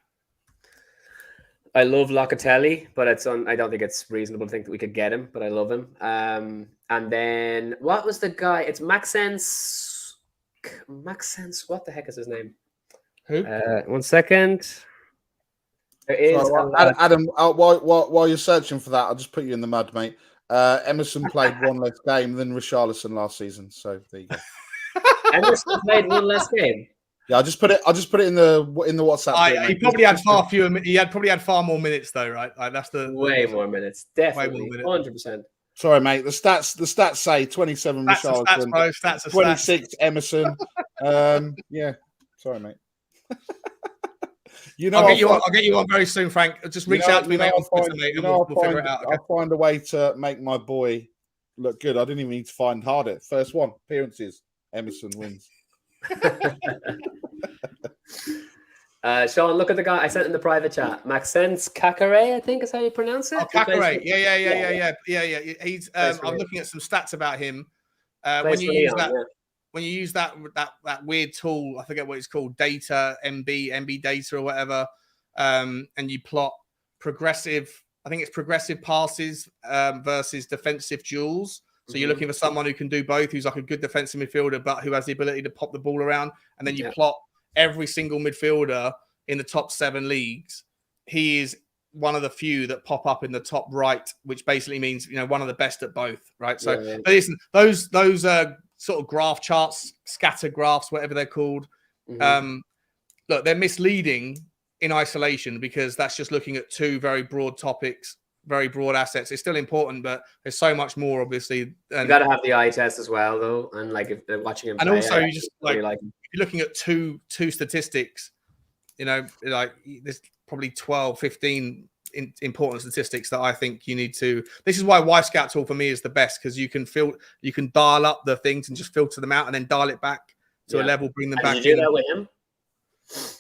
I love Locatelli, but I don't think it's reasonable to think that we could get him, but I love him. And then what was the guy? It's Maxence. What the heck is his name? Who? 1 second. There is Adam. While you're searching for that, I'll just put you in the mud, mate. Emerson played 1 less game than Richarlison last season, so there you go. Emerson played 1 less game. Yeah, I just put it in the WhatsApp. He probably had far fewer. He had probably had far more minutes though, right? That's way more minutes, definitely, 100%. Sorry, mate. The stats say 27 Richarlison, 26 Emerson. Yeah, sorry, mate. I'll get you on very soon, Frank. Just reach out to me, mate. We'll figure it out. Okay? I'll find a way to make my boy look good. I didn't even need to find harder. First one appearances, Emerson wins. Sean, look at the guy I sent in the private chat. Maxence Kakare, I think is how you pronounce it. Oh, Kakare. Yeah. He's. I'm looking at some stats about him. When you use that weird tool, I forget what it's called, data, MB data or whatever, and you plot progressive passes versus defensive duels. So you're looking for someone who can do both, who's like a good defensive midfielder, but who has the ability to pop the ball around. And then you plot every single midfielder in the top 7 leagues. He is one of the few that pop up in the top right, which basically means, one of the best at both, right? So but listen, those sort of graph charts, scatter graphs, whatever they're called, look, they're misleading in isolation because that's just looking at 2 very broad topics, very broad assets. It's still important, but there's so much more, obviously. And you got to have the eye test as well, though, and if they're watching him. And play, also, you just if you're looking at two statistics, there's probably 12, 15 important statistics that I think you need to. This is why Y-Scout tool for me is the best, because you can dial up the things and just filter them out and then dial it back to a level, bring them back. Did you do that with him?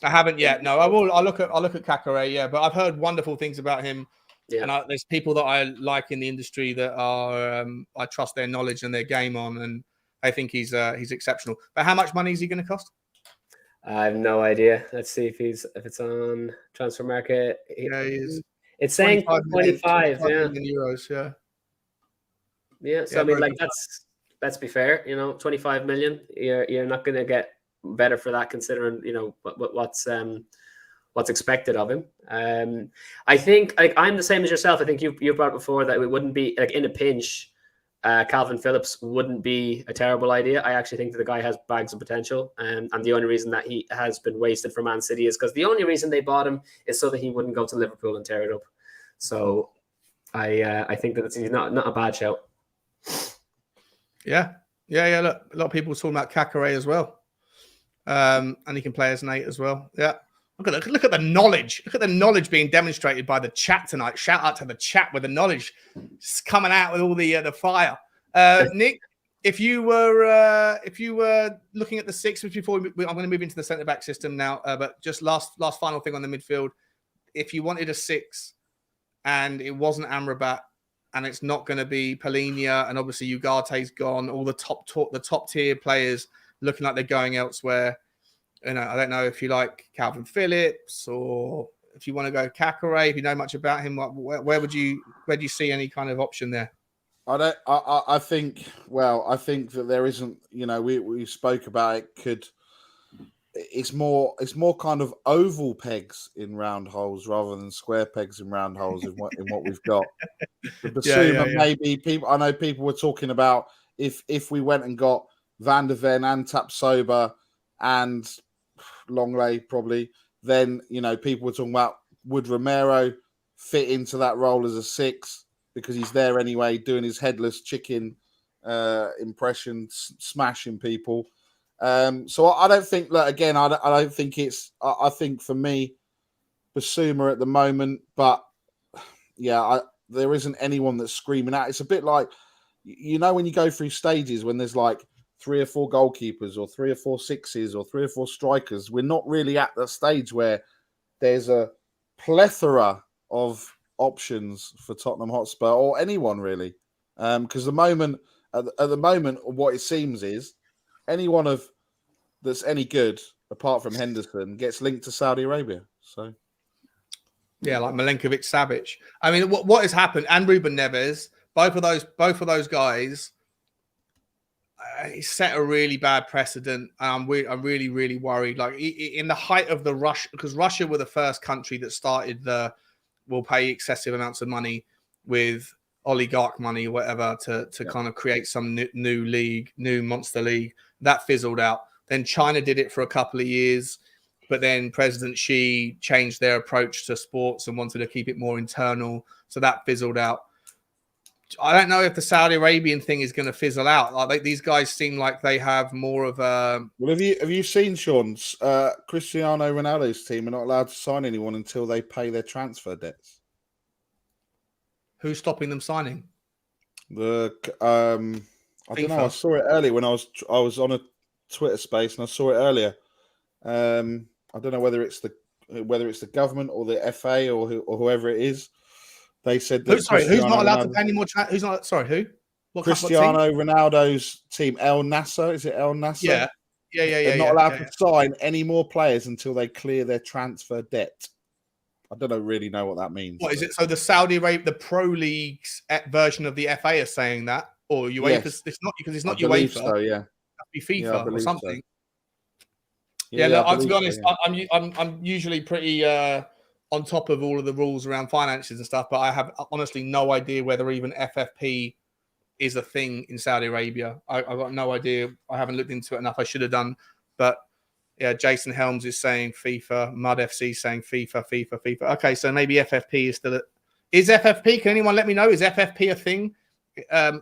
I haven't yet. No, I will. I'll look at Kakare. Yeah, but I've heard wonderful things about him. Yeah. And there's people that I like in the industry that are I trust their knowledge and their game on, and I think he's exceptional. But how much money is he going to cost? I have no idea. Let's see if it's on Transfer Market. Yeah, he is. It's saying 25 million euros. Yeah. Yeah. So I mean, let's be fair. 25 million. You're not going to get better for that, considering what's what's expected of him. I think like I'm the same as yourself. I think you brought before that it wouldn't be like in a pinch. Calvin Phillips wouldn't be a terrible idea. I actually think that the guy has bags of potential, and the only reason that he has been wasted for Man City is because the only reason they bought him is so that he wouldn't go to Liverpool and tear it up. So I think that it's not a bad shout. Yeah. Look, a lot of people talking about Kakare as well, and he can play as an 8 as well. Yeah. Look at the knowledge. Look at the knowledge being demonstrated by the chat tonight. Shout out to the chat with the knowledge just coming out with all the fire. Nick, if you were looking at the 6 before I'm going to move into the centre back system now, but just last final thing on the midfield. If you wanted a 6 and it wasn't Amrabat and it's not going to be Palhinha and obviously Ugarte's gone, all the top tier players looking like they're going elsewhere. I don't know if you like Calvin Phillips or if you want to go Kakare, if you know much about him, where do you see any kind of option there? I think that there isn't, we spoke about it it's more kind of oval pegs in round holes rather than square pegs in round holes in what we've got. Maybe people, I know people were talking about if we went and got Van der Ven and Tapsoba and Longley probably, then people were talking about would Romero fit into that role as a 6 because he's there anyway doing his headless chicken impression, smashing people. So I don't think that, again, I don't think it's, I think for me Basuma at the moment, but yeah, there isn't anyone that's screaming out. It's a bit like, when you go through stages when there's like 3 or 4 goalkeepers or 3 or 4 6s or 3 or 4 strikers. We're not really at the stage where there's a plethora of options for Tottenham Hotspur or anyone really. Because at the moment, what it seems is anyone that's any good apart from Henderson gets linked to Saudi Arabia. So yeah, like Milenkovic-Savic. I mean, what has happened? And Ruben Neves, both of those guys. He set a really bad precedent. I'm really, really worried. Like in the height of the Russia, because Russia were the first country that started will pay excessive amounts of money with oligarch money or whatever to kind of create some new league, new monster league. That fizzled out. Then China did it for a couple of years, but then President Xi changed their approach to sports and wanted to keep it more internal. So that fizzled out. I don't know if the Saudi Arabian thing is going to fizzle out. Like these guys seem like they have more of a. Well, have you seen Sean's Cristiano Ronaldo's team are not allowed to sign anyone until they pay their transfer debts? Who's stopping them signing? I don't know. I saw it earlier when I was on a Twitter space and I saw it earlier. I don't know whether it's the government or the FA or whoever it is. They said that who's not allowed to pay any more? Who's not? Sorry, who? Cristiano Ronaldo's team, El Nasser. Is it El Nasser? Yeah. They're not allowed to sign any more players until they clear their transfer debt. I don't really know what that means. What is it? So the Saudi Arabia, the Pro League's version of the FA is saying that, or UEFA? Yes. It's not because it's not UEFA. So, yeah. It has to be FIFA or something. So. Yeah, look, to be honest, I'm usually pretty on top of all of the rules around finances and stuff, but I have honestly no idea whether even FFP is a thing in Saudi Arabia. I've got no idea. I haven't looked into it enough. I should have done. But yeah, Jason Helms is saying FIFA. Mud FC saying FIFA. Okay, so maybe FFP is still is FFP? Can anyone let me know? Is FFP a thing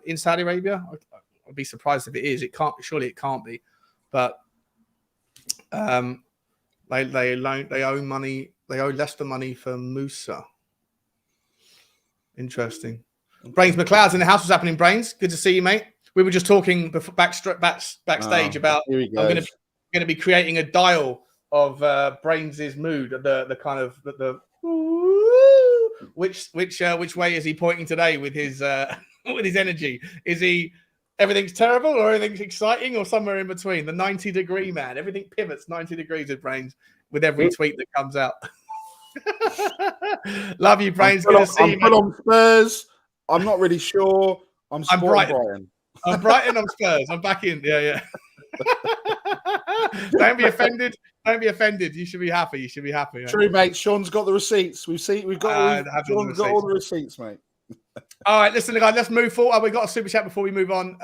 in Saudi Arabia? I'd be surprised if it is. It can't. Surely it can't be. But they owe money. They owe Leicester money for Musa. Interesting. Brains McLeod's in the house. What's happening, Brains? Good to see you, mate. We were just talking backstage about I'm going to be creating a dial of Brains's mood. The kind of the which way is he pointing today with his with his energy? Is he everything's terrible or everything's exciting or somewhere in between? The 90-degree man. Everything pivots 90 degrees with Brains with every tweet that comes out. Love you, Brains. Good to see you. I'm on Spurs. I'm not really sure. I'm Brighton. I'm Brighton. I'm Spurs. I'm back in. Yeah. Don't be offended. Don't be offended. You should be happy. You should be happy. Mate. True, mate. Sean's got the receipts. Sean's got all the receipts, mate. All right, listen, guys, let's move forward. We got a super chat before we move on.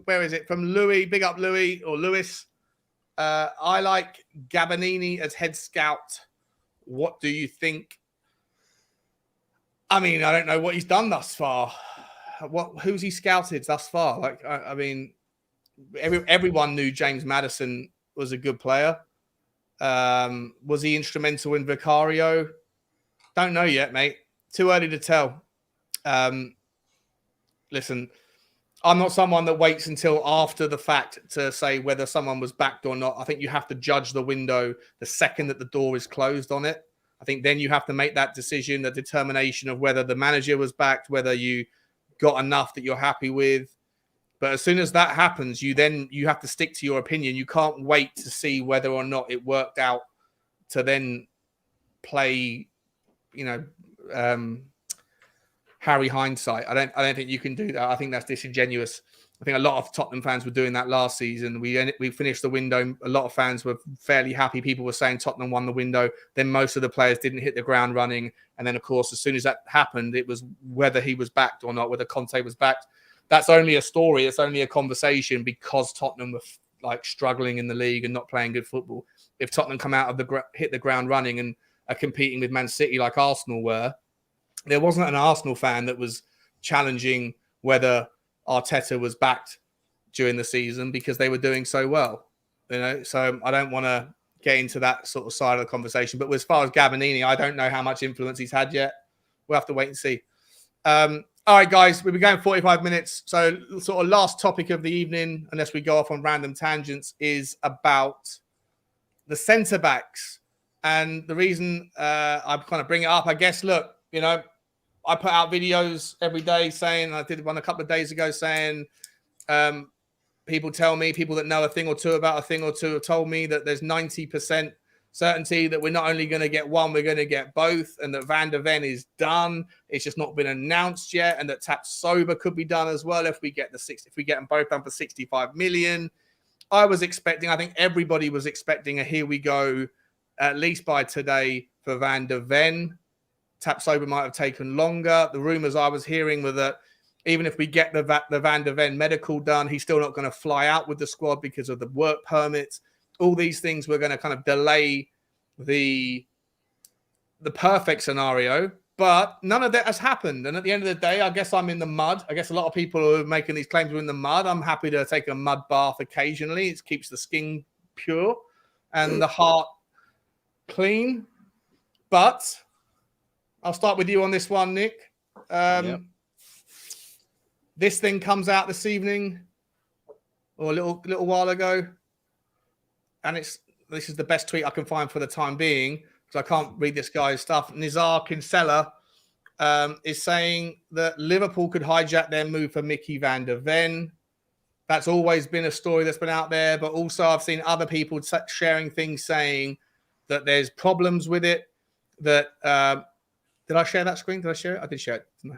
Where is it? From Louis. Big up Louis or Lewis. I like Gabbanini as head scout. What do you think? I mean, I don't know what he's done thus far. Who's he scouted thus far? Like, I mean, everyone knew James Maddison was a good player. Was he instrumental in Vicario? Don't know yet, mate. Too early to tell. Listen, I'm not someone that waits until after the fact to say whether someone was backed or not. I think you have to judge the window the second that the door is closed on it. I think then you have to make that decision, the determination of whether the manager was backed, whether you got enough that you're happy with. But as soon as that happens, you have to stick to your opinion. You can't wait to see whether or not it worked out to then play, Harry hindsight. I don't think you can do that. I think that's disingenuous. I think a lot of Tottenham fans were doing that last season. We finished the window. A lot of fans were fairly happy. People were saying Tottenham won the window. Then most of the players didn't hit the ground running. And then, of course, as soon as that happened, it was whether he was backed or not, whether Conte was backed. That's only a story. It's only a conversation because Tottenham were struggling in the league and not playing good football. If Tottenham come out of hit the ground running and are competing with Man City like Arsenal were, there wasn't an Arsenal fan that was challenging whether Arteta was backed during the season because they were doing so well. So I don't want to get into that sort of side of the conversation. But as far as Gabbanini, I don't know how much influence he's had yet. We'll have to wait and see. All right, guys, we've been going 45 minutes. So sort of last topic of the evening, unless we go off on random tangents, is about the centre-backs. And the reason I kind of bring it up, I guess, look, I put out videos every day saying, I did one a couple of days ago saying, people that know a thing or two about a thing or two have told me that there's 90% certainty that we're not only going to get one, we're going to get both, and that Van der Ven is done. It's just not been announced yet, and that Tapsoba could be done as well if we get them both done for 65 million. I think everybody was expecting a here we go, at least by today, for Van der Ven. Tapsoba might have taken longer. The rumours I was hearing were that even if we get the Van der Ven medical done, he's still not going to fly out with the squad because of the work permits. All these things were going to kind of delay the perfect scenario, but none of that has happened. And at the end of the day, I guess I'm in the mud. I guess a lot of people who are making these claims are in the mud. I'm happy to take a mud bath occasionally. It keeps the skin pure and the heart clean. But I'll start with you on this one, Nick. Yep. This thing comes out this evening or a little while ago. And this is the best tweet I can find for the time being because I can't read this guy's stuff. Nizar Kinsella is saying that Liverpool could hijack their move for Mickey Van der Ven. That's always been a story that's been out there. But also I've seen other people sharing things saying that there's problems with it. That did I share that screen? Did I share it? I did share it. Did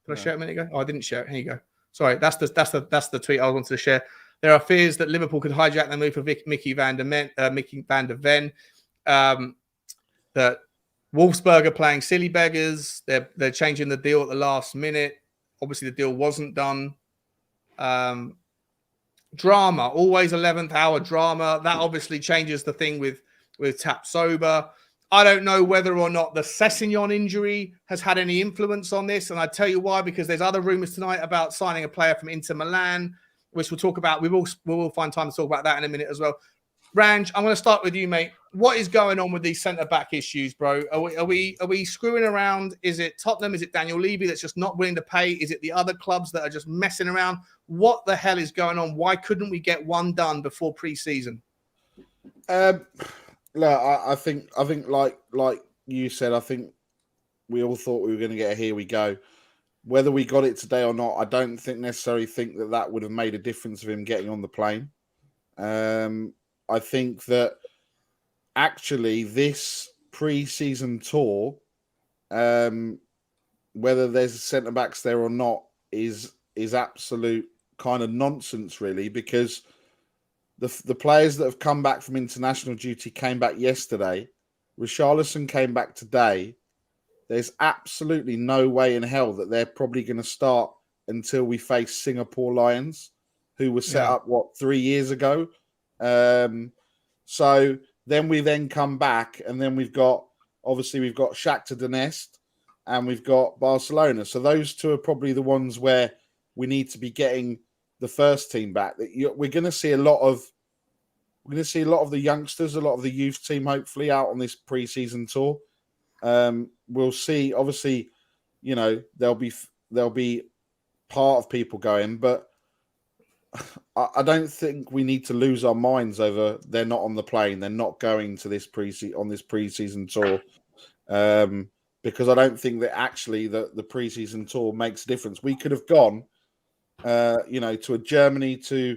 I share it a minute ago? Oh, I didn't share it. Here you go. Sorry, that's the tweet I wanted to share. There are fears that Liverpool could hijack their move for Mickey Van der Ven. That Wolfsburg are playing silly beggars. They're changing the deal at the last minute. Obviously, the deal wasn't done. Drama, always 11th hour drama. That obviously changes the thing with Tapsoba. I don't know whether or not the Sessegnon injury has had any influence on this. And I tell you why, because there's other rumours tonight about signing a player from Inter Milan, which we'll talk about. We will find time to talk about that in a minute as well. Ranj, I'm going to start with you, mate. What is going on with these centre-back issues, bro? Are we screwing around? Is it Tottenham? Is it Daniel Levy that's just not willing to pay? Is it the other clubs that are just messing around? What the hell is going on? Why couldn't we get one done before pre-season? Look, I think like you said, I think we all thought we were going to get a here we go. Whether we got it today or not, I don't necessarily think that would have made a difference of him getting on the plane. I think that actually this pre-season tour, whether there's centre-backs there or not, is absolute kind of nonsense, really, because the players that have come back from international duty came back yesterday. Richarlison came back today. There's absolutely no way in hell that they're probably going to start until we face Singapore Lions, who were set up, 3 years ago? So then we come back, and then we've got Shakhtar Donetsk, and we've got Barcelona. So those two are probably the ones where we need to be getting the first team back. We're going to see a lot of the youngsters, a lot of the youth team, hopefully, out on this pre-season tour. We'll see. Obviously, there'll be part of people going, but I don't think we need to lose our minds over they're not on the plane. They're not going to this pre-season tour, because I don't think that actually the pre-season tour makes a difference. We could have gone, to a Germany, to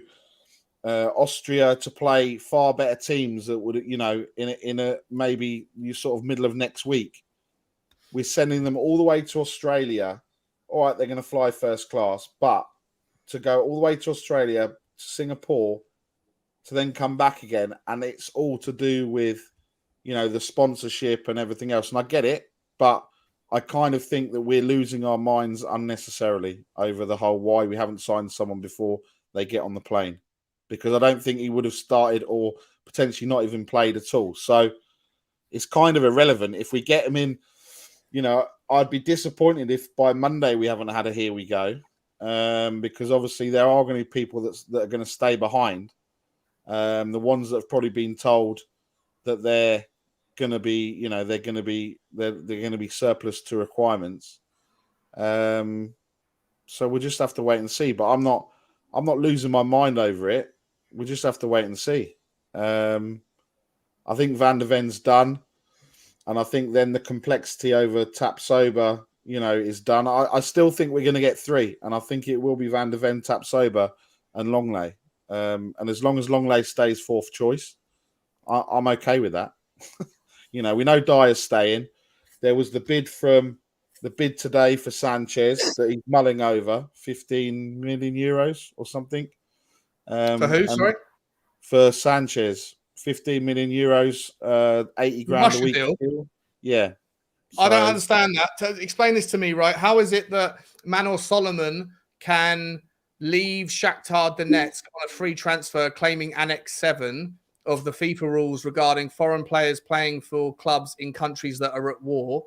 Austria, to play far better teams that would, in a maybe you sort of middle of next week. We're sending them all the way to Australia. All right, they're going to fly first class, but to go all the way to Australia, to Singapore, to then come back again, and it's all to do with, the sponsorship and everything else. And I get it, but I kind of think that we're losing our minds unnecessarily over the whole why we haven't signed someone before they get on the plane, because I don't think he would have started or potentially not even played at all. So it's kind of irrelevant. If we get him in, I'd be disappointed if by Monday we haven't had a here we go, because obviously there are going to be people that are going to stay behind. The ones that have probably been told that they're going to be, they're going to be surplus to requirements. So we'll just have to wait and see. But I'm not losing my mind over it. We'll just have to wait and see. I think Van der Ven's done. And I think then the complexity over Tapsoba, is done. I still think we're going to get 3. And I think it will be Van der Ven, Tapsoba and Longley. And as long as Longley stays 4th choice, I'm okay with that. We know Dyer's staying. There was the bid today for Sanchez that he's mulling over, 15 million euros or something. For who, sorry? For Sanchez. 15 million euros, 80 grand a week. Deal. Yeah. So, I don't understand that. Explain this to me, right? How is it that Manor Solomon can leave Shakhtar Donetsk on a free transfer claiming Annex 7 of the FIFA rules regarding foreign players playing for clubs in countries that are at war,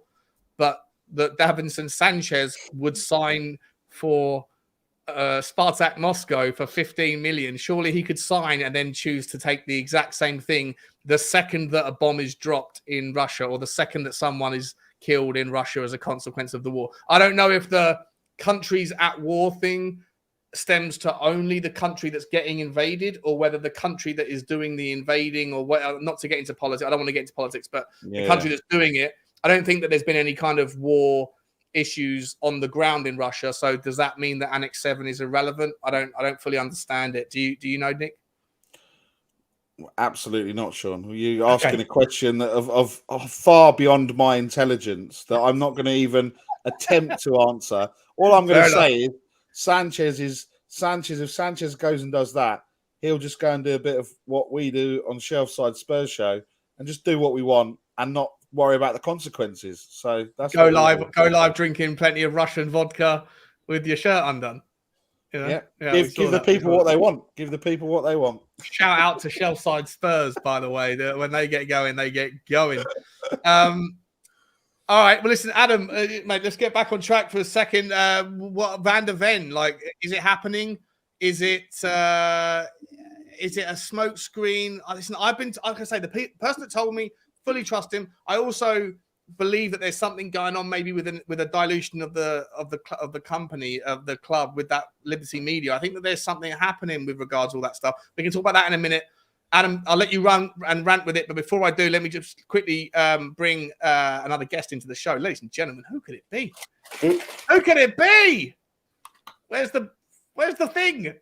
but that Davinson Sanchez would sign for Spartak Moscow for 15 million? Surely he could sign and then choose to take the exact same thing the second that a bomb is dropped in Russia, or the second that someone is killed in Russia as a consequence of the war. I don't know if the countries at war thing stems to only the country that's getting invaded, or whether the country that is doing the invading, or what, not to get into politics, I don't want to get into politics, but the country that's doing it, I don't think that there's been any kind of war issues on the ground in Russia. So does that mean that Annex 7 is irrelevant? I don't fully understand it. Do you know, Nick? Absolutely not, Sean. You're asking a question of far beyond my intelligence that I'm not going to even attempt to answer. All I'm going to say is Sanchez. If Sanchez goes and does that, he'll just go and do a bit of what we do on Shelfside Spurs Show and just do what we want and not worry about the consequences. So that's go live drinking plenty of Russian vodka with your shirt undone. Yeah. Give the people what they want. Give the people what they want. Shout out to Shelfside Spurs, by the way. When they get going, they get going. All right. Well, listen, Adam, mate, let's get back on track for a second. What Van der Ven, like, is it happening? Is it a smoke screen? Listen, like I say, the person that told me, fully trust him. I also believe that there's something going on, maybe with a dilution of the company, of the club, with that Liberty Media. I think that there's something happening with regards to all that stuff. We can talk about that in a minute. Adam, I'll let you run and rant with it, but before I do, let me just quickly bring another guest into the show. Ladies and gentlemen, who could it be? Who could it be? Where's the thing?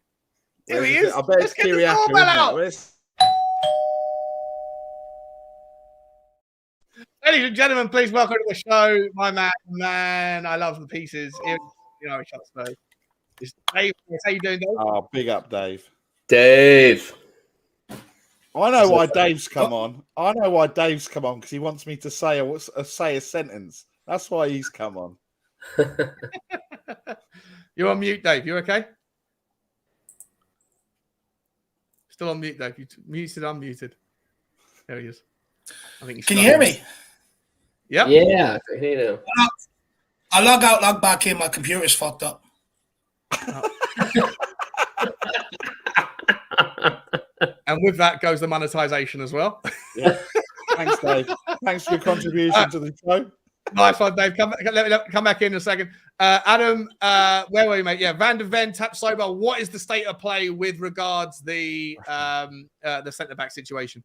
Here he is. I bet it's Kiriaka, isn't it? Ladies and gentlemen, please welcome to the show, my man. I love the pieces. You know, it's Dave. How you doing, Dave? Oh, big up, Dave. Dave. I know why Dave's come on. I know why Dave's come on because he wants me to say a sentence. That's why he's come on. You're on mute, Dave. You okay? Still on mute, Dave. You muted, unmuted. There he is. I think. Can you hear me? Yep. Yeah, I can hear you. I log out, log back in. My computer's fucked up. And with that goes the monetization as well. Yeah. Thanks, Dave. Thanks for your contribution to the show. Nice one, Dave. Come back in a second. Adam, where were you, mate? Yeah, Van de Ven, Tapsoba. What is the state of play with regards the centre-back situation?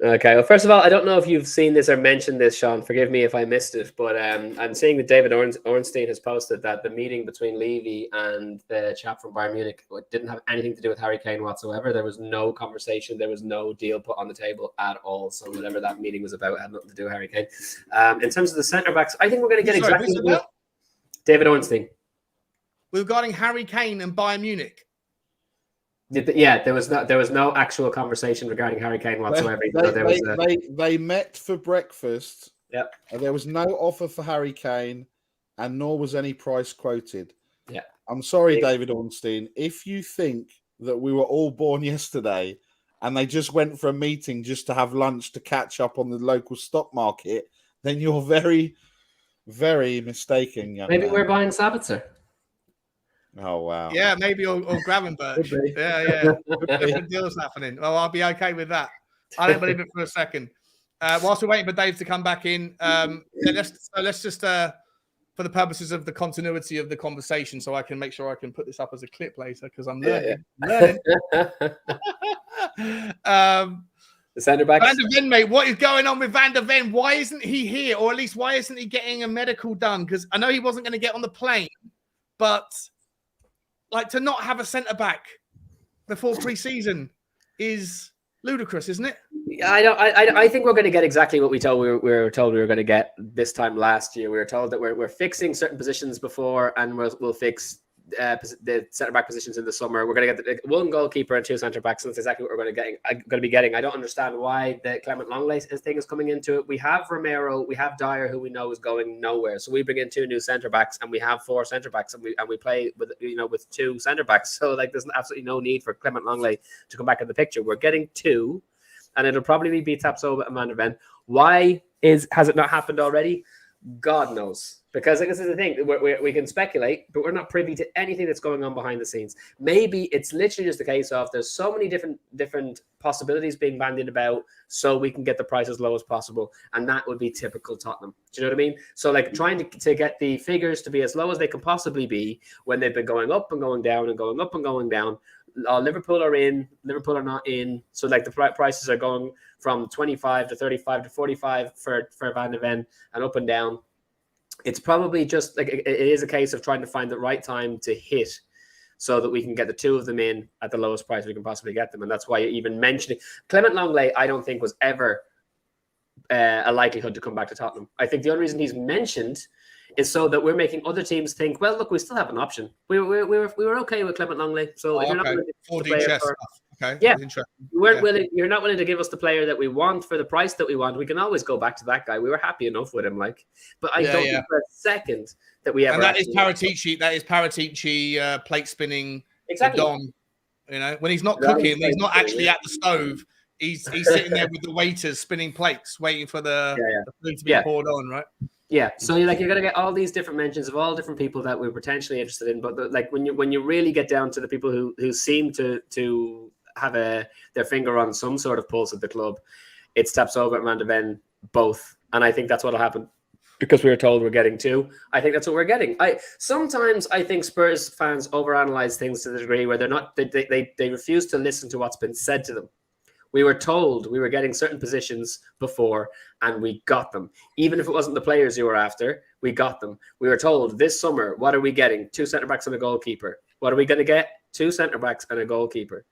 Okay, well, first of all, I don't know if you've seen this or mentioned this, Sean. Forgive me if I missed it, but I'm seeing that David Ornstein has posted that the meeting between Levy and the chap from Bayern Munich didn't have anything to do with Harry Kane whatsoever. There was no conversation. There was no deal put on the table at all. So whatever that meeting was about had nothing to do with Harry Kane. In terms of the centre-backs, I think we're going to get exactly what David Ornstein. Regarding Harry Kane and Bayern Munich. Yeah, there was no actual conversation regarding Harry Kane whatsoever. They met for breakfast. Yeah, and there was no offer for Harry Kane, and nor was any price quoted. Yeah, I'm sorry, David Ornstein. If you think that we were all born yesterday and they just went for a meeting just to have lunch to catch up on the local stock market, then you're very, very mistaken, young maybe man. we're buying Sabitzer. Oh wow! Yeah, maybe or Gravenberch. Yeah. Different deals happening. Well, I'll be okay with that. I don't believe it for a second. Whilst we're waiting for Dave to come back in, let's just for the purposes of the continuity of the conversation, so I can make sure I can put this up as a clip later because I'm learning. The centre backs. Van de Ven, mate, what is going on with Van de Ven? Why isn't he here, or at least why isn't he getting a medical done? Because I know he wasn't going to get on the plane, but like to not have a centre back before pre-season is ludicrous, isn't it? I think we're going to get exactly what we were told we were going to get this time last year. We were told that we're fixing certain positions before, and we'll fix the centre back positions in the summer. We're going to get one goalkeeper and two centre backs, and that's exactly what we're going to be getting. I don't understand why the Clement Longley thing is coming into it. We have Romero, we have Dyer, who we know is going nowhere. So we bring in two new centre backs, and we have four centre backs, and we play with two centre backs. So like, there's absolutely no need for Clement Longley to come back in the picture. We're getting two, and it'll probably be Tapsoba and Van de Ven. Why has it not happened already? God knows. Because this is the thing, we can speculate, but we're not privy to anything that's going on behind the scenes. Maybe it's literally just a case of there's so many different possibilities being bandied about, so we can get the price as low as possible, and that would be typical Tottenham. Do you know what I mean? So like trying to get the figures to be as low as they can possibly be when they've been going up and going down and going up and going down. Liverpool are in, Liverpool are not in. So like the prices are going from 25 to 35 to 45 for Van de Ven and up and down. It's probably just like it is a case of trying to find the right time to hit so that we can get the two of them in at the lowest price we can possibly get them. And that's why even mentioning Clement Longley, I don't think was ever a likelihood to come back to Tottenham. I think the only reason he's mentioned is so that we're making other teams think, well, look, we still have an option. We were okay with Clement Longley. So if you're not willing to play okay. Yeah, we're willing. You're not willing to give us the player that we want for the price that we want. We can always go back to that guy. We were happy enough with him, but I don't think for a second that we ever. And that is Paratici. That is Paratici plate spinning. Exactly. Don, when he's not cooking, when he's not actually at the stove. He's sitting there with the waiters spinning plates, waiting for the food to be poured on, right? Yeah, so you're going to get all these different mentions of all different people that we're potentially interested in, but when you really get down to the people who seem to have their finger on some sort of pulse at the club, it's Tapsoba and Van de Ven both, and I think that's what'll happen because we were told we're getting two. I think that's what we're getting. Sometimes I think Spurs fans overanalyze things to the degree where they refuse to listen to what's been said to them. We were told we were getting certain positions before, and we got them. Even if it wasn't the players you were after, we got them. We were told this summer, what are we getting? Two centre-backs and a goalkeeper. What are we going to get? Two centre-backs and a goalkeeper.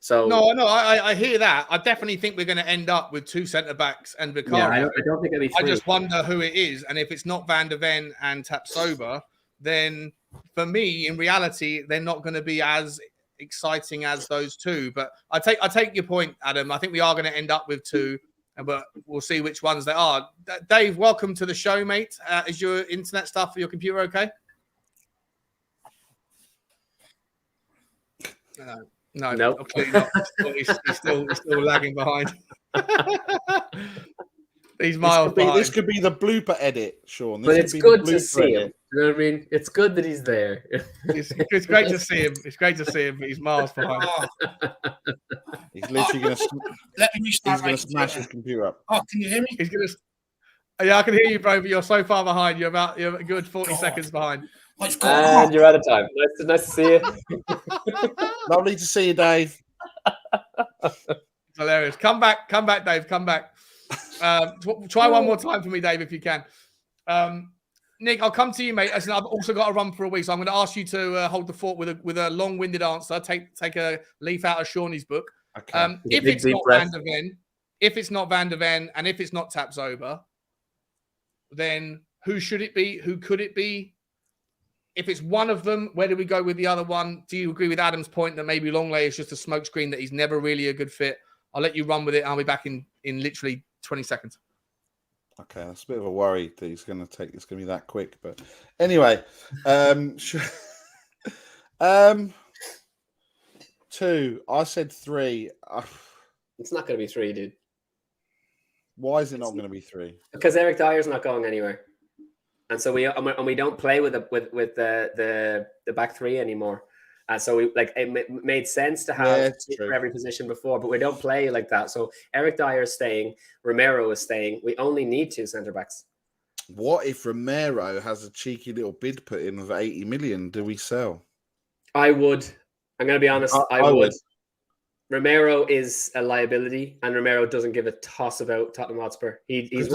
So No, I hear that. I definitely think we're going to end up with two centre-backs and Vicario. Yeah, I don't think it'll be three. I just wonder who it is. And if it's not Van de Ven and Tapsoba, then for me, in reality, they're not going to be as exciting as those two. But I take your point, Adam. I think we are going to end up with two, but we'll see which ones they are. Dave, welcome to the show, mate. Is your internet stuff for your computer okay? No, Nope. clearly not. He's still lagging behind. He's miles behind. This could be the blooper edit, Sean. But it's good to see him. You know what I mean? It's good that he's there. It's great to see him. It's great to see him, but he's miles behind. He's literally going to. Let me restart. Smash his computer up. Oh, can you hear me? He's going to. Yeah, I can hear you, bro. But you're so far behind. You're a good 40 seconds behind. What's going And on? you're out of time. Nice to see you. Lovely to see you, Dave. Hilarious. Come back, Dave. Come back. Try one more time for me, Dave, if you can. Nick, I'll come to you, mate. As I've also got to run for a week, so I'm going to ask you to hold the fort with a long-winded answer. Take a leaf out of Shawnee's book. Okay. If it's not Van der Ven, and if it's not Tapsoba, then who should it be? Who could it be? If it's one of them, where do we go with the other one? Do you agree with Adam's point that maybe Longley is just a smokescreen, that he's never really a good fit? I'll let you run with it. I'll be back in literally 20 seconds. Okay, that's a bit of a worry that it's going to be that quick. But anyway, two. I said three. It's not going to be three, dude. Why is it not going to be three? Because Eric Dyer's not going anywhere, and so we don't play with the back three anymore. So it made sense to have for every position before, but we don't play like that. So Eric Dyer is staying, Romero is staying. We only need two centre backs. What if Romero has a cheeky little bid put in of 80 million? Do we sell? I would. I'm going to be honest. I would. Romero is a liability, and Romero doesn't give a toss about Tottenham Hotspur. Because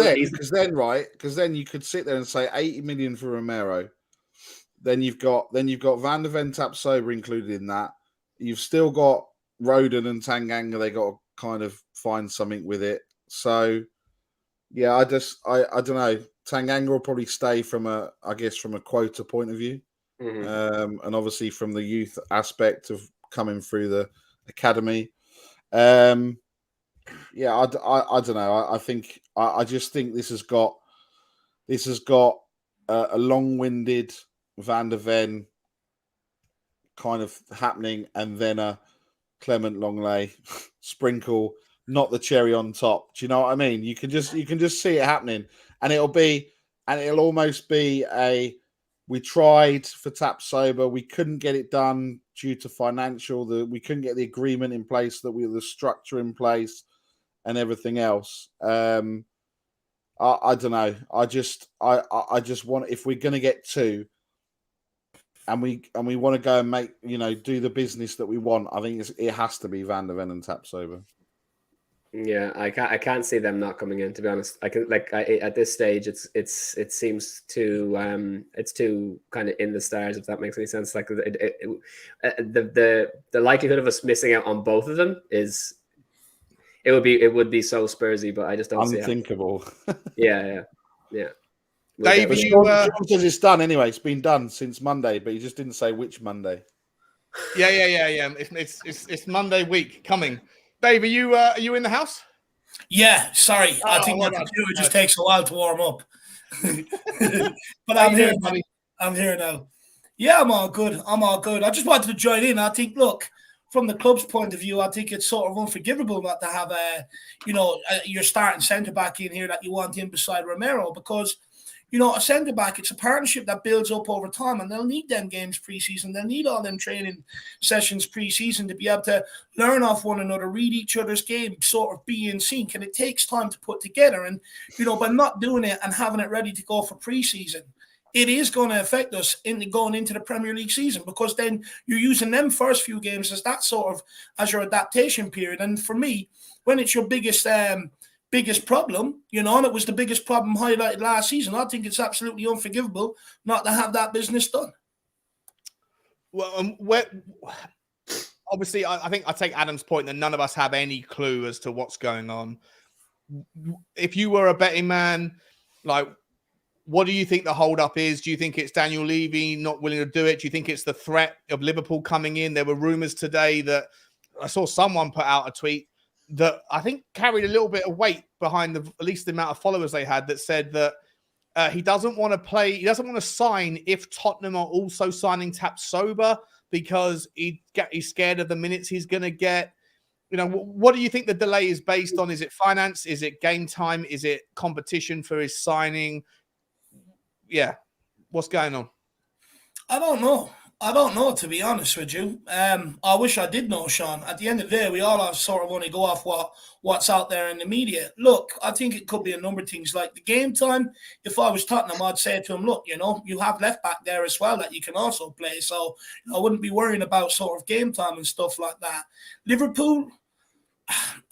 then you could sit there and say 80 million for Romero. Then you've got Van der Ven, Tapsoba included in that. You've still got Roden and Tanganga. They got to kind of find something with it. So yeah, I don't know. Tanganga will probably stay from a quota point of view, and obviously from the youth aspect of coming through the academy. I don't know. I just think this has got a long-winded Van der Ven kind of happening, and then a Clement Longley sprinkle, not the cherry on top. Do you know what I mean? You can just see it happening, and it'll almost be we tried for Tapsoba, we couldn't get it done due to financial. We couldn't get the agreement in place, the structure in place, and everything else. I don't know. I just want, if we're going to get two, and we want to go and make, do the business that we want, I think it has to be Van der Ven and Tapsoba. Yeah, I can't see them not coming in, to be honest. At this stage, it seems too it's too kind of in the stars, if that makes any sense. Like the likelihood of us missing out on both of them is it would be so Spursy, but I just don't see it. Unthinkable. Yeah. Dave, Sean says it's done anyway. It's been done since Monday, but he just didn't say which Monday. Yeah. It's Monday week coming. Dave, are you in the house? Yeah, sorry. I think my computer just takes a while to warm up. But I'm here, buddy. I'm here now. Yeah, I'm all good. I just wanted to join in. I think, look, from the club's point of view, I think it's sort of unforgivable not to have your starting centre back in here that you want in beside Romero, because a centre back, it's a partnership that builds up over time, and they'll need them games pre-season. They'll need all them training sessions pre-season to be able to learn off one another, read each other's game, sort of be in sync. And it takes time to put together. And, by not doing it and having it ready to go for pre-season, it is going to affect us going into the Premier League season, because then you're using them first few games as that sort of as your adaptation period. And for me, when it's your biggest problem, and it was the biggest problem highlighted last season, I think it's absolutely unforgivable not to have that business done. Well, obviously, I think I take Adam's point that none of us have any clue as to what's going on. If you were a betting man, What do you think the hold-up is? Do you think it's Daniel Levy not willing to do it? Do you think it's the threat of Liverpool coming in? There were rumours today that I saw someone put out a tweet that I think carried a little bit of weight behind at least the amount of followers they had, that said that he doesn't want to play. He doesn't want to sign if Tottenham are also signing Tapsoba because he's scared of the minutes he's going to get. You know, what do you think the delay is based on? Is it finance? Is it game time? Is it competition for his signing? Yeah, what's going on? I don't know, to be honest with you. I wish I did know, Sean. At the end of the day, we all have sort of only go off what's out there in the media. Look, I think it could be a number of things. Like the game time, if I was Tottenham, I'd say to him, look, you have left back there as well that you can also play. So I wouldn't be worrying about sort of game time and stuff like that. Liverpool,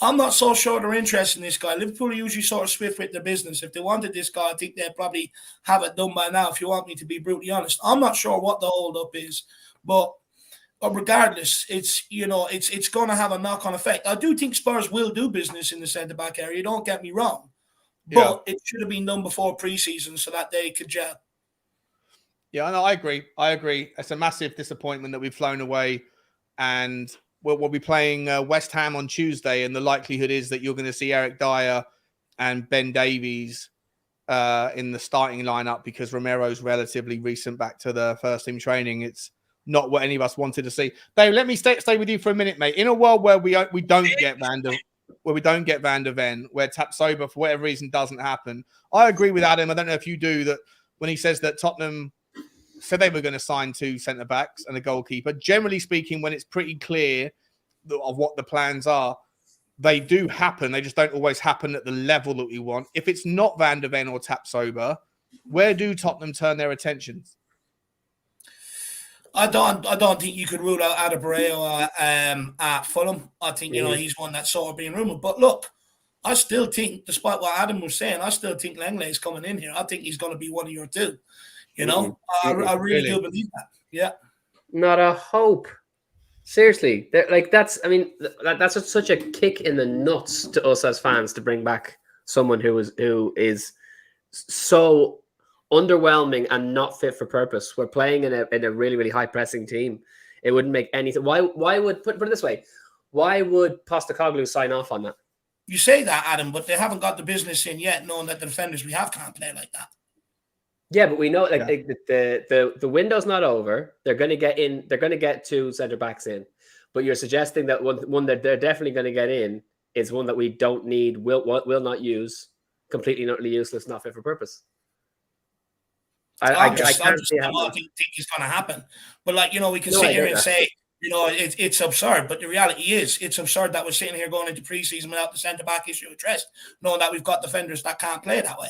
I'm not so sure they're interested in this guy. Liverpool are usually sort of swift with their business. If they wanted this guy, I think they'd probably have it done by now, if you want me to be brutally honest. I'm not sure what the hold-up is, but regardless, it's going to have a knock-on effect. I do think Spurs will do business in the centre-back area, don't get me wrong, but it should have been done before pre-season so that they could gel. Yeah, no, I agree. It's a massive disappointment that we've flown away, and we'll be playing West Ham on Tuesday, and the likelihood is that you're going to see Eric Dyer and Ben Davies in the starting lineup because Romero's relatively recent back to the first team training. It's not what any of us wanted to see. Dave, let me stay with you for a minute, mate. In a world where we don't get Van der Ven, where Tapsoba for whatever reason doesn't happen, I agree with Adam. I don't know if you do, that when he says that Tottenham said they were going to sign 2 centre-backs and a goalkeeper. Generally speaking, when it's pretty clear of what the plans are, they do happen. They just don't always happen at the level that we want. If it's not Van der Ven or Tapsoba, where do Tottenham turn their attentions? I don't think you could rule out Adebayo at Fulham. I think he's one that's sort of being rumoured. But look, I still think, despite what Adam was saying, I still think Langley is coming in here. I think he's going to be one of your 2. I really do believe that. Yeah. Not a hope. Seriously, that's such a kick in the nuts to us as fans to bring back someone who is so underwhelming and not fit for purpose. We're playing in a really, really high pressing team. It wouldn't make any sense. Why would put it this way? Why would Postecoglou sign off on that? You say that, Adam, but they haven't got the business in yet, knowing that the defenders we have can't play like that. Yeah, but we know the window's not over. They're going to get in. They're going to get 2 centre backs in. But you're suggesting that one that they're definitely going to get in is one that we don't need, will not use, completely and utterly useless, not fit for purpose. I don't think it's going to happen. But we can sit here and say, it's absurd. But the reality is, it's absurd that we're sitting here going into pre-season without the centre back issue addressed, knowing that we've got defenders that can't play that way.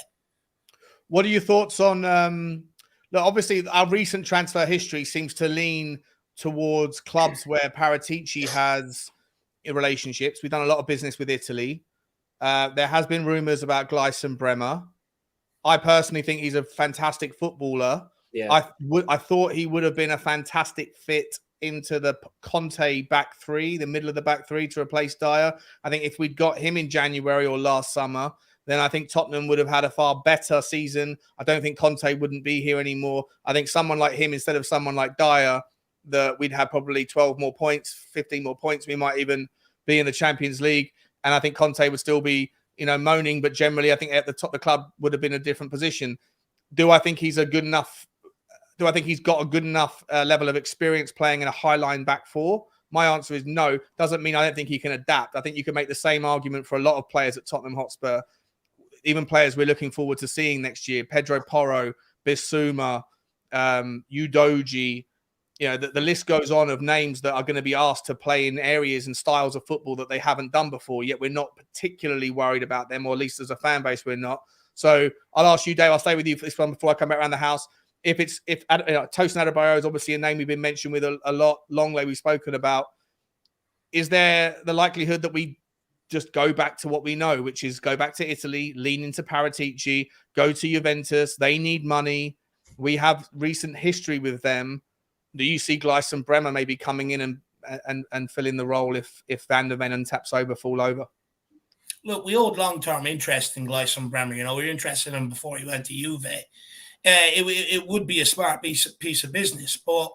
What are your thoughts on, obviously our recent transfer history seems to lean towards clubs where Paratici has relationships. We've done a lot of business with Italy. There has been rumours about Gleison Bremer. I personally think he's a fantastic footballer. Yeah. I thought he would have been a fantastic fit into the Conte back 3, the middle of the back 3 to replace Dyer. I think if we'd got him in January or last summer, then I think Tottenham would have had a far better season. I don't think Conte wouldn't be here anymore. I think someone like him instead of someone like Dyer, that we'd have probably 12 more points, 15 more points. We might even be in the Champions League. And I think Conte would still be, moaning. But generally, I think at the top, the club would have been a different position. Do I think he's got a good enough level of experience playing in a high line back 4? My answer is no. Doesn't mean I don't think he can adapt. I think you can make the same argument for a lot of players at Tottenham Hotspur. Even players we're looking forward to seeing next year, Pedro Porro, Bissouma, Udogie, the list goes on of names that are going to be asked to play in areas and styles of football that they haven't done before, yet we're not particularly worried about them, or at least as a fan base, we're not. So I'll ask you, Dave, I'll stay with you for this one before I come back around the house. If Tosin Adebayo is obviously a name we've been mentioned with a lot, Longley we've spoken about, is there the likelihood that we just go back to what we know, which is go back to Italy, lean into Paratici, go to Juventus? They need money. We have recent history with them. Do you see Gleison Bremer maybe coming in and filling the role if Van der Ven and Tapsoba fall over? look, we hold long-term interest in Gleison Bremer. We were interested in him before he went to Juve. It would be a smart piece of business, but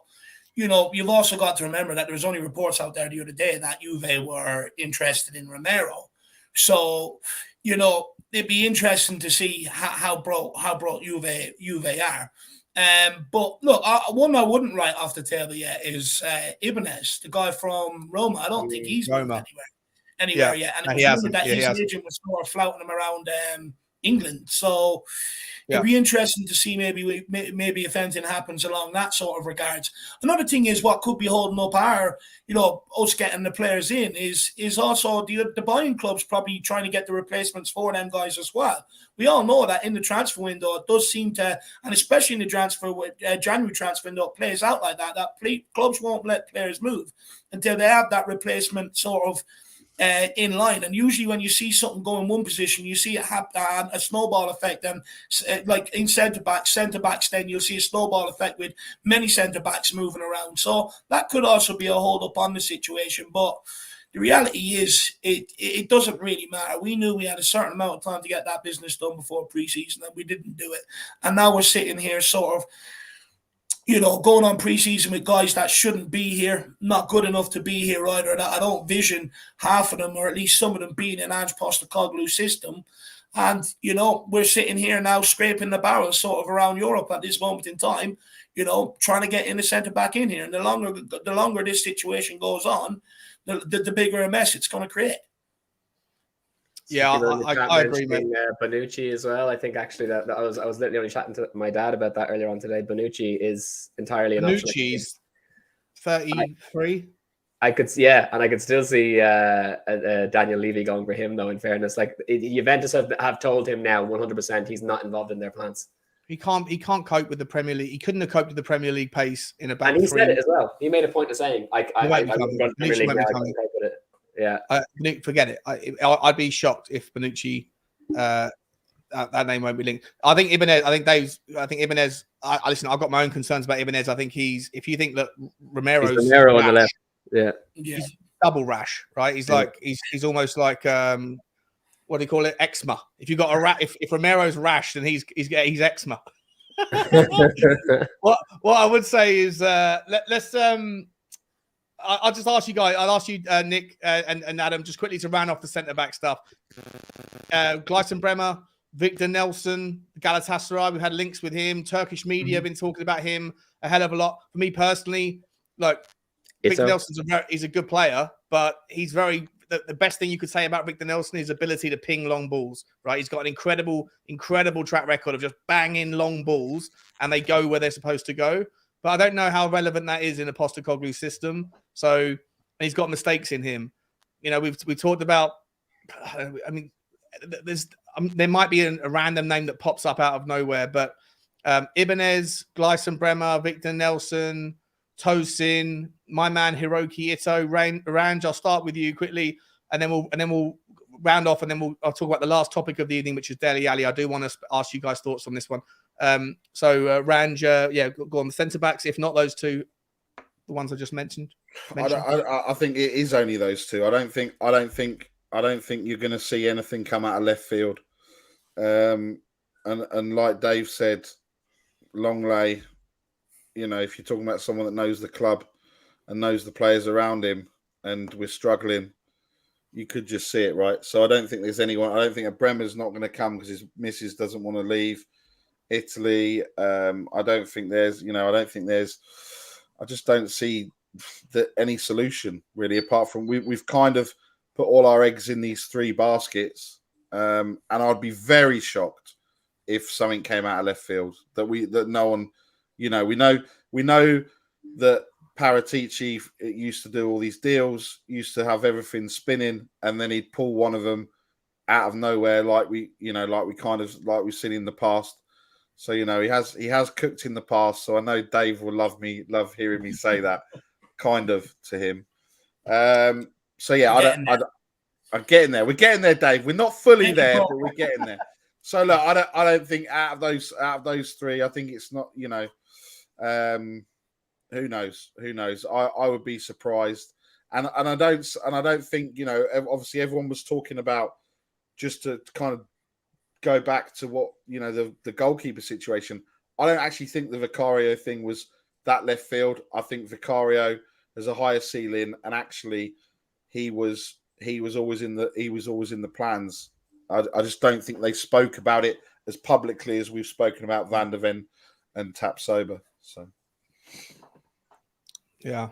you've also got to remember that there was only reports out there the other day that Juve were interested in Romero. So, it'd be interesting to see how broke Juve are. But look, one I wouldn't write off the table yet is Ibanez, the guy from Roma. I don't think he's moved anywhere yet. And it was rumored that his agent was more flouting him around England. So it'd be interesting to see maybe if anything happens along that sort of regards. Another thing is what could be holding up our, us getting the players in is also the buying clubs probably trying to get the replacements for them guys as well. We all know that in the transfer window, it does seem to, and especially in the January transfer window, it plays out like that clubs won't let players move until they have that replacement sort of in line. And usually when you see something go in one position, you see it have a snowball effect. And like in centre backs, then you'll see a snowball effect with many centre backs moving around. So that could also be a hold up on the situation. But the reality is it doesn't really matter. We knew we had a certain amount of time to get that business done before pre-season, and we didn't do it. And now we're sitting here sort of, going on pre-season with guys that shouldn't be here, not good enough to be here either. That I don't vision half of them, or at least some of them, being in Ange Postecoglou's system. And, we're sitting here now scraping the barrel sort of around Europe at this moment in time, trying to get in the centre-back in here. And the longer this situation goes on, the bigger a mess it's going to create. Yeah, I agree, mate. Bonucci as well. I think actually that I was literally only chatting to my dad about that earlier on today. Bonucci is entirely an option. Bonucci's 33. I could still see Daniel Levy going for him though. In fairness, like Juventus have told him now 100% he's not involved in their plans. He can't cope with the Premier League. He couldn't have coped with the Premier League pace in about. And he said it as well. He made a point of saying, "I run Premier League now. I can cope with it." Yeah, forget it. I'd be shocked if Bonucci, that name won't be linked. I think Ibanez. I think Ibanez. Listen, I've got my own concerns about Ibanez. I think if you think that Romero's Romero on the left, he's double rash, right? He's like he's almost like what do you call it? Eczema. If you got a if Romero's rash, then he's eczema. What I would say is let's. I'll just ask you guys. I'll ask you, Nick and Adam, just quickly to round off the centre back stuff. Gleison Bremer, Victor Nelson, Galatasaray. We've had links with him. Turkish media have been talking about him a hell of a lot. For me personally, look, Victor Nelson's he's a good player, but he's the best thing you could say about Victor Nelson is his ability to ping long balls. Right, he's got an incredible track record of just banging long balls, and they go where they're supposed to go. But I don't know how relevant that is in a Postecoglou system. So he's got mistakes in him. We've talked about. I mean, there might be a random name that pops up out of nowhere, but Ibanez, Gleison Bremer, Victor Nelson, Tosin, my man Hiroki Ito, Ranj. I'll start with you quickly, and then we'll round off, and then I'll talk about the last topic of the evening, which is Dele Alli. I do want to ask you guys thoughts on this one. Ranj, go on the centre backs. If not those two, the ones I just mentioned. I think it is only those two. I don't think you're going to see anything come out of left field. And like Dave said, Longley, if you're talking about someone that knows the club and knows the players around him, and we're struggling, you could just see it, right? So I don't think there's anyone. I don't think a Bremer's not going to come because his missus doesn't want to leave Italy. I don't think there's. I just don't see any solution really, apart from we've kind of put all our eggs in these three baskets, and I'd be very shocked if something came out of left field that no one, we know that Paratici used to do all these deals, used to have everything spinning, and then he'd pull one of them out of nowhere, like we've seen in the past. So he has cooked in the past. So I know Dave will love hearing me say that kind of to him. So yeah, I'm getting there. We're getting there, Dave. We're not fully there, but we're getting there. So look, I don't think out of those three, I think it's not. Who knows? I would be surprised, and I don't think obviously everyone was talking about just to kind of go back to what, the goalkeeper situation, I don't actually think the Vicario thing was that left field. I think Vicario has a higher ceiling, and actually he was always in the plans. I just don't think they spoke about it as publicly as we've spoken about Van der Ven and Tapsoba. So yeah.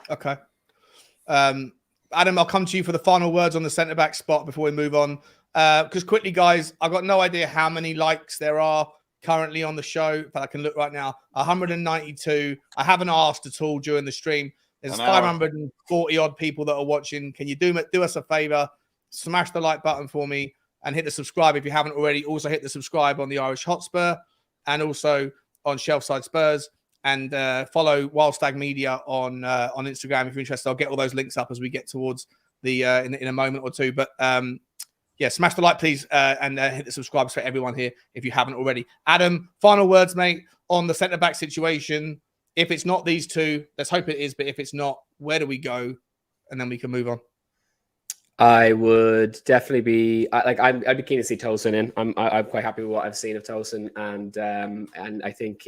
Okay. Adam, I'll come to you for the final words on the centre-back spot before we move on. Because quickly, guys, I've got no idea how many likes there are currently on the show, but I can look right now. 192. I haven't asked at all during the stream. There's 540 odd people that are watching. Can you do us a favor? Smash the like button for me and hit the subscribe if you haven't already. Also hit the subscribe on the Irish Hotspur and also on Shelfside Spurs. And follow Wildstag Media on Instagram if you're interested. I'll get all those links up as we get towards the in a moment or two. But yeah, smash the like, please, and hit the subscribe for everyone here if you haven't already. Adam, final words, mate, on the centre-back situation. If it's not these two, let's hope it is. But if it's not, where do we go? And then we can move on. I would definitely be I'd be keen to see Tosin in. I'm quite happy with what I've seen of Tosin, and I think.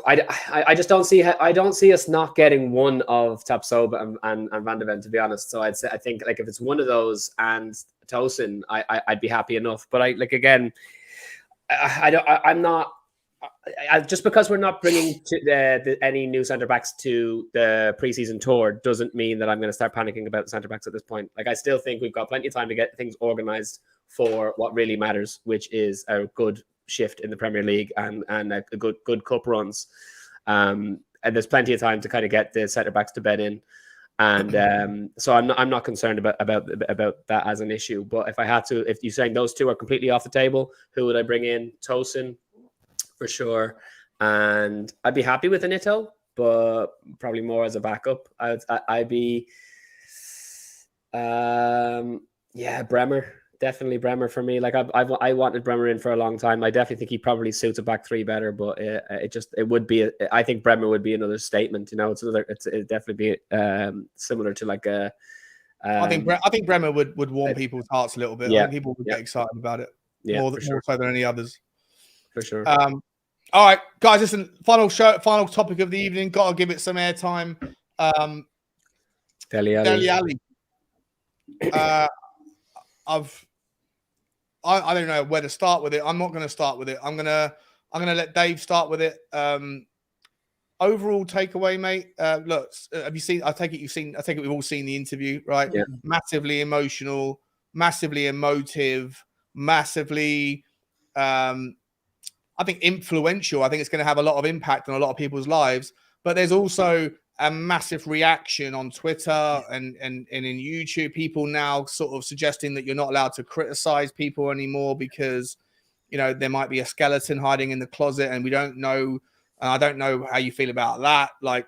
I just don't see us not getting one of Tapsoba and Van der Ven, to be honest. So I think like if it's one of those and Tosin, I'd be happy enough. But just because we're not bringing any new centre backs to the preseason tour doesn't mean that I'm going to start panicking about the centre backs at this point. Like I still think we've got plenty of time to get things organised for what really matters, which is a good shift in the Premier League and a good cup runs, and there's plenty of time to kind of get the centre backs to bed in, and so I'm not concerned about that as an issue. But if I had to, if you're saying those two are completely off the table, who would I bring in? Tosin for sure, and I'd be happy with an Ito, but probably more as a backup. I'd be Bremer. Definitely Bremer for me. Like I wanted Bremer in for a long time. I definitely think he probably suits a back three better, but it would be. I think Bremer would be another statement. It'd definitely be similar to like a. I think Bremer would warm people's hearts a little bit. Yeah, I think people would get excited about it more sure. so than any others. For sure. All right, guys. Listen, final topic of the evening. Got to give it some airtime. Dele Alli. I don't know where to start with it. I'm not going to start with it. I'm gonna let Dave start with it. Overall takeaway, mate. Look, have you seen? I take it we've all seen the interview, right? Yeah. Massively emotional, massively emotive, massively. I think influential. I think it's going to have a lot of impact on a lot of people's lives. But there's also a massive reaction on Twitter and in YouTube. People now sort of suggesting that you're not allowed to criticize people anymore because, there might be a skeleton hiding in the closet and we don't know. And I don't know how you feel about that. Like,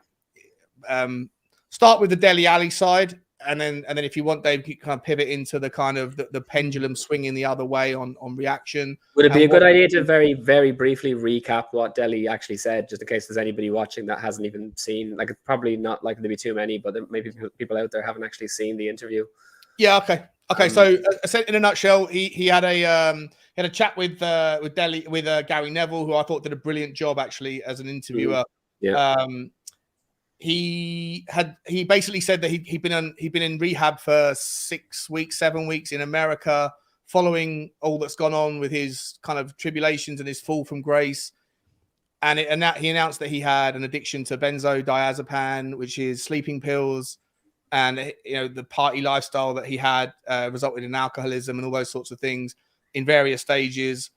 start with the Dele Alli side. And then if you want, Dave, you kind of pivot into the kind of the pendulum swinging the other way on reaction. Would it be a good idea to very, very briefly recap what Dele actually said, just in case there's anybody watching that hasn't even seen? Like, it's probably not likely to be too many, but there may be people out there haven't actually seen the interview. Yeah. Okay. So in a nutshell, he had a chat with Dele with Gary Neville, who I thought did a brilliant job actually as an interviewer. Yeah. He basically said that he'd been in rehab for 7 weeks in America, following all that's gone on with his kind of tribulations and his fall from grace. And he announced that he had an addiction to benzodiazepine, which is sleeping pills, and the party lifestyle that he had resulted in alcoholism and all those sorts of things in various stages.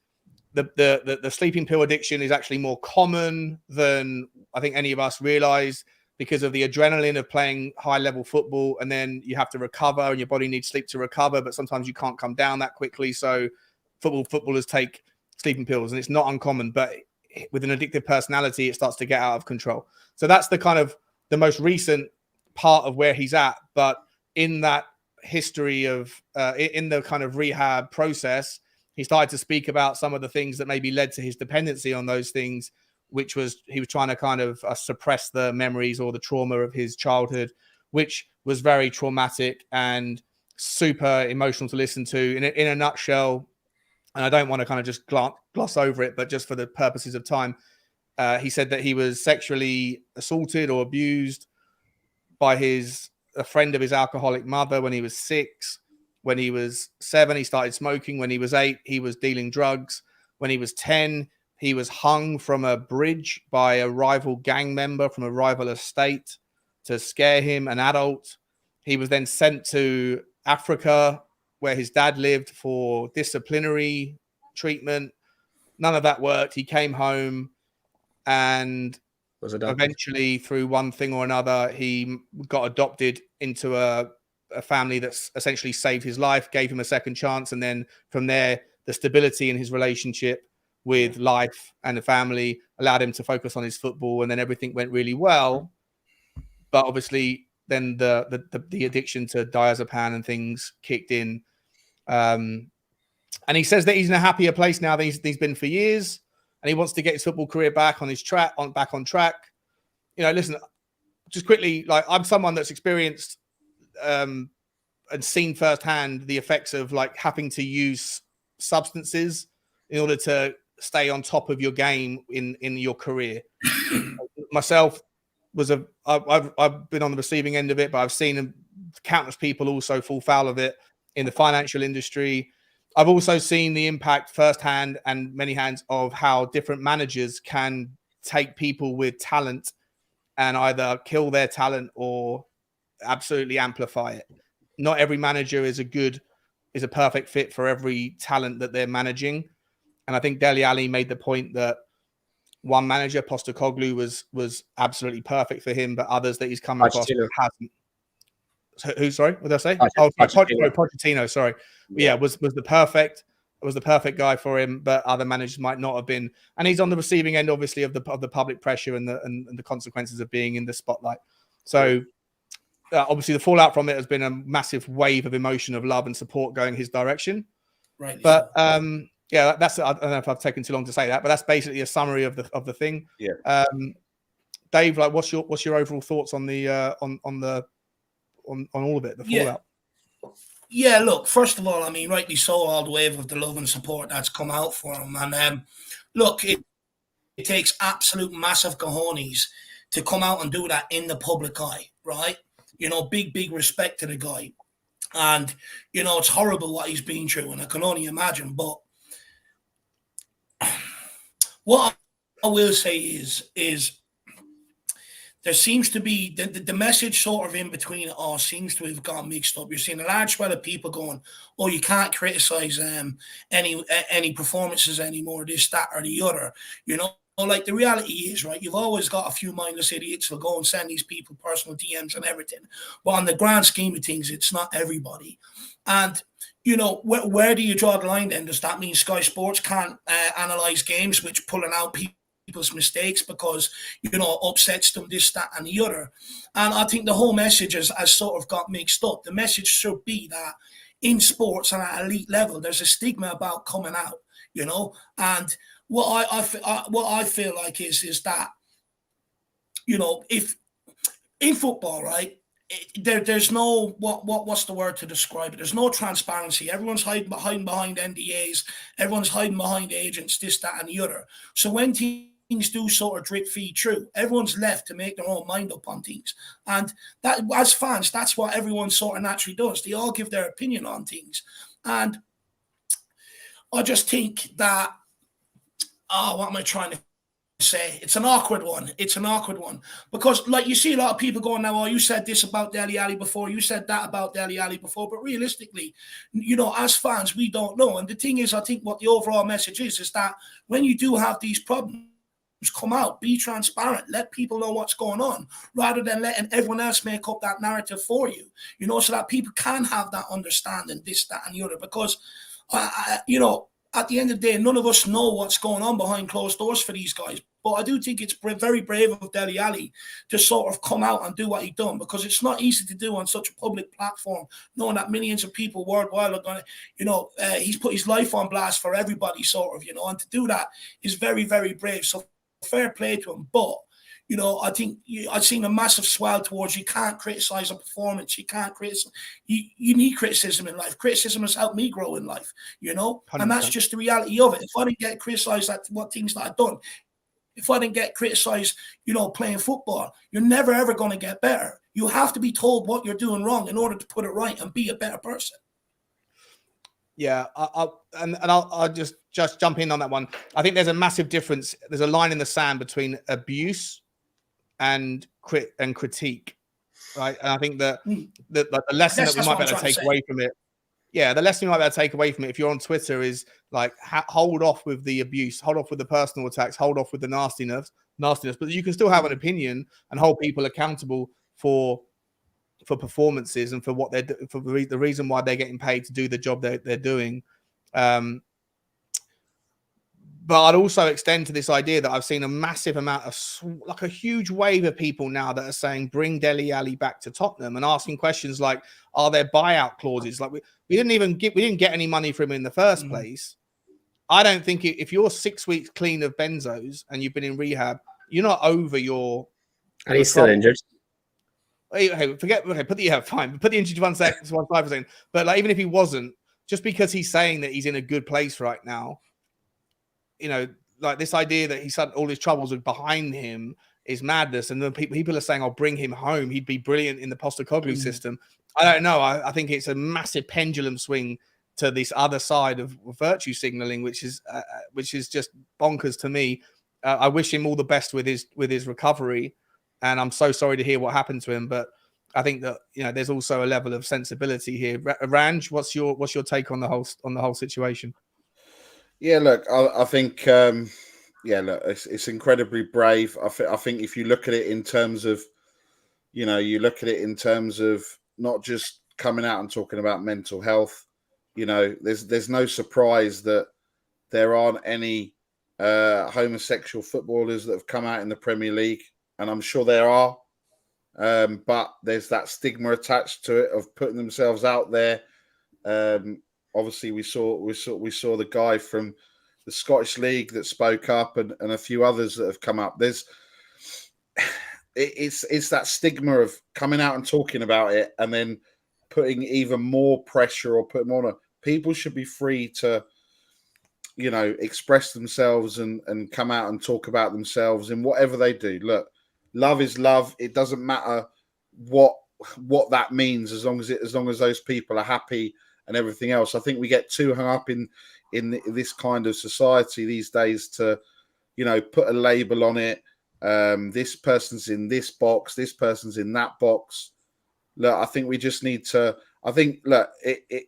The sleeping pill addiction is actually more common than I think any of us realize, because of the adrenaline of playing high-level football, and then you have to recover, and your body needs sleep to recover, but sometimes you can't come down that quickly. So footballers take sleeping pills, and it's not uncommon, but with an addictive personality, it starts to get out of control. So that's the kind of the most recent part of where he's at. But in that history of, in the kind of rehab process, he started to speak about some of the things that maybe led to his dependency on those things, which was he was trying to kind of suppress the memories or the trauma of his childhood, which was very traumatic. And super emotional to listen to. In a nutshell, and I don't want to kind of just gloss over it, but just for the purposes of time, he said that he was sexually assaulted or abused by a friend of his alcoholic mother when he was 6. When he was 7, he started smoking. When he was 8, he was dealing drugs. When he was 10, he was hung from a bridge by a rival gang member from a rival estate to scare him, an adult. He was then sent to Africa, where his dad lived, for disciplinary treatment. None of that worked. He came home and eventually, through one thing or another, he got adopted into a family that's essentially saved his life, gave him a second chance. And then from there, the stability in his relationship with life and the family allowed him to focus on his football. And then everything went really well. But obviously, then the addiction to diazepam and things kicked in. And he says that he's in a happier place now than he's been for years. And he wants to get his football career back on track. You know, listen, just quickly, like, I'm someone that's experienced and seen firsthand the effects of like having to use substances in order to stay on top of your game in your career. Myself I've been on the receiving end of it, but I've seen countless people also fall foul of it in the financial industry. I've also seen the impact firsthand and many hands of how different managers can take people with talent and either kill their talent or absolutely amplify it. Not every manager is a perfect fit for every talent that they're managing. And I think Dele Alli made the point that one manager, Post-Kane, was absolutely perfect for him, but others that he's come across hasn't. Who? Sorry, what did I say? Pochettino. Sorry, yeah, was the perfect guy for him, but other managers might not have been. And he's on the receiving end, obviously, of the public pressure and the consequences of being in the spotlight. So obviously, the fallout from it has been a massive wave of emotion, of love and support going his direction. Right. But yeah, that's. I don't know if I've taken too long to say that, but that's basically a summary of the thing. Yeah. Dave, like, what's your overall thoughts on the on all of it, the fallout? Yeah, look, first of all, I mean, rightly so, all the wave of the love and support that's come out for him. And look, it takes absolute massive cojones to come out and do that in the public eye, right? You know, big respect to the guy. And, you know, it's horrible what he's been through, and I can only imagine. But what I will say is there seems to be the message sort of in between it all seems to have got mixed up. You're seeing a large swell of people going, "Oh, you can't criticize any performances anymore, this, that, or the other." You know, like, the reality is, right, you've always got a few mindless idiots who'll go and send these people personal DMs and everything. But on the grand scheme of things, it's not everybody. And, you know, where do you draw the line then? Does that mean Sky Sports can't analyze games, which pulling out people's mistakes because, you know, upsets them, this, that, and the other? And I think the whole message has sort of got mixed up. The message should be that in sports and at elite level, there's a stigma about coming out, you know. And what I feel like is that, you know, if in football, right, there's no what's the word to describe it? There's no transparency. Everyone's hiding behind NDAs. Everyone's hiding behind agents, this, that, and the other. So when things do sort of drip feed through, everyone's left to make their own mind up on things. And that, as fans, that's what everyone sort of naturally does. They all give their opinion on things. And I just think that, what am I trying to say? It's an awkward one. Because, like, you see a lot of people going now, "Oh, you said this about Dele Alli before, you said that about Dele Alli before." But realistically, you know, as fans, we don't know. And the thing is, I think what the overall message is that when you do have these problems, come out, be transparent, let people know what's going on, rather than letting everyone else make up that narrative for you, you know, so that people can have that understanding, this, that, and the other. Because, you know, at the end of the day, none of us know what's going on behind closed doors for these guys. But I do think it's very brave of Dele Alli to sort of come out and do what he done, because it's not easy to do on such a public platform, knowing that millions of people worldwide are going to, you know, he's put his life on blast for everybody, sort of, you know, and to do that is very, very brave. So fair play to him. But, I think I've seen a massive swell towards you can't criticize a performance. You can't criticize. You need criticism in life. Criticism has helped me grow in life, 100%. and that's just the reality of it. If I didn't get criticized at what things that I've done, if I didn't get criticized, playing football, you're never, ever going to get better. You have to be told what you're doing wrong in order to put it right and be a better person. Yeah, I'll just jump in on that one. I think there's a massive difference. There's a line in the sand between abuse and critique, right? And I think that the lesson that we might be able to take away from it, the lesson we might be able to take away from it, if you're on Twitter, is like hold off with the abuse, hold off with the personal attacks, hold off with the nastiness. But you can still have an opinion and hold people accountable for performances and for what they're for the reason why they're getting paid to do the job they're doing. But I'd also extend to this idea that I've seen a massive amount of, like a huge wave of people now that are saying, bring Dele Alli back to Tottenham, and asking questions like, are there buyout clauses? Like we didn't get any money from him in the first place. I don't think if you're 6 weeks clean of benzos and you've been in rehab, you're not over your. And he's still injured. Hey, put the injury to one side for a second. But like, even if he wasn't, just because he's saying that he's in a good place right now, like this idea that he's had all his troubles are behind him is madness. And then people are saying, "I'll bring him home. He'd be brilliant in the Post-Kane system." I don't know. I think it's a massive pendulum swing to this other side of virtue signaling, which is just bonkers to me. I wish him all the best with his recovery. And I'm so sorry to hear what happened to him, but I think that there's also a level of sensibility here. Ranj, what's your take on the whole situation? Yeah, look, I think look, it's incredibly brave. I think if you look at it in terms of, not just coming out and talking about mental health. There's no surprise that there aren't any homosexual footballers that have come out in the Premier League. And I'm sure there are, but there's that stigma attached to it of putting themselves out there. Obviously, we saw the guy from the Scottish League that spoke up, and a few others that have come up. It's that stigma of coming out and talking about it, and then putting even more pressure or putting more on. People should be free to, express themselves and come out and talk about themselves in whatever they do. Look. Love is love. It doesn't matter what that means as long as those people are happy and everything else. I think we get too hung up in this kind of society these days to, put a label on it. This person's in this box. This person's in that box. Look, I think we just need to. I think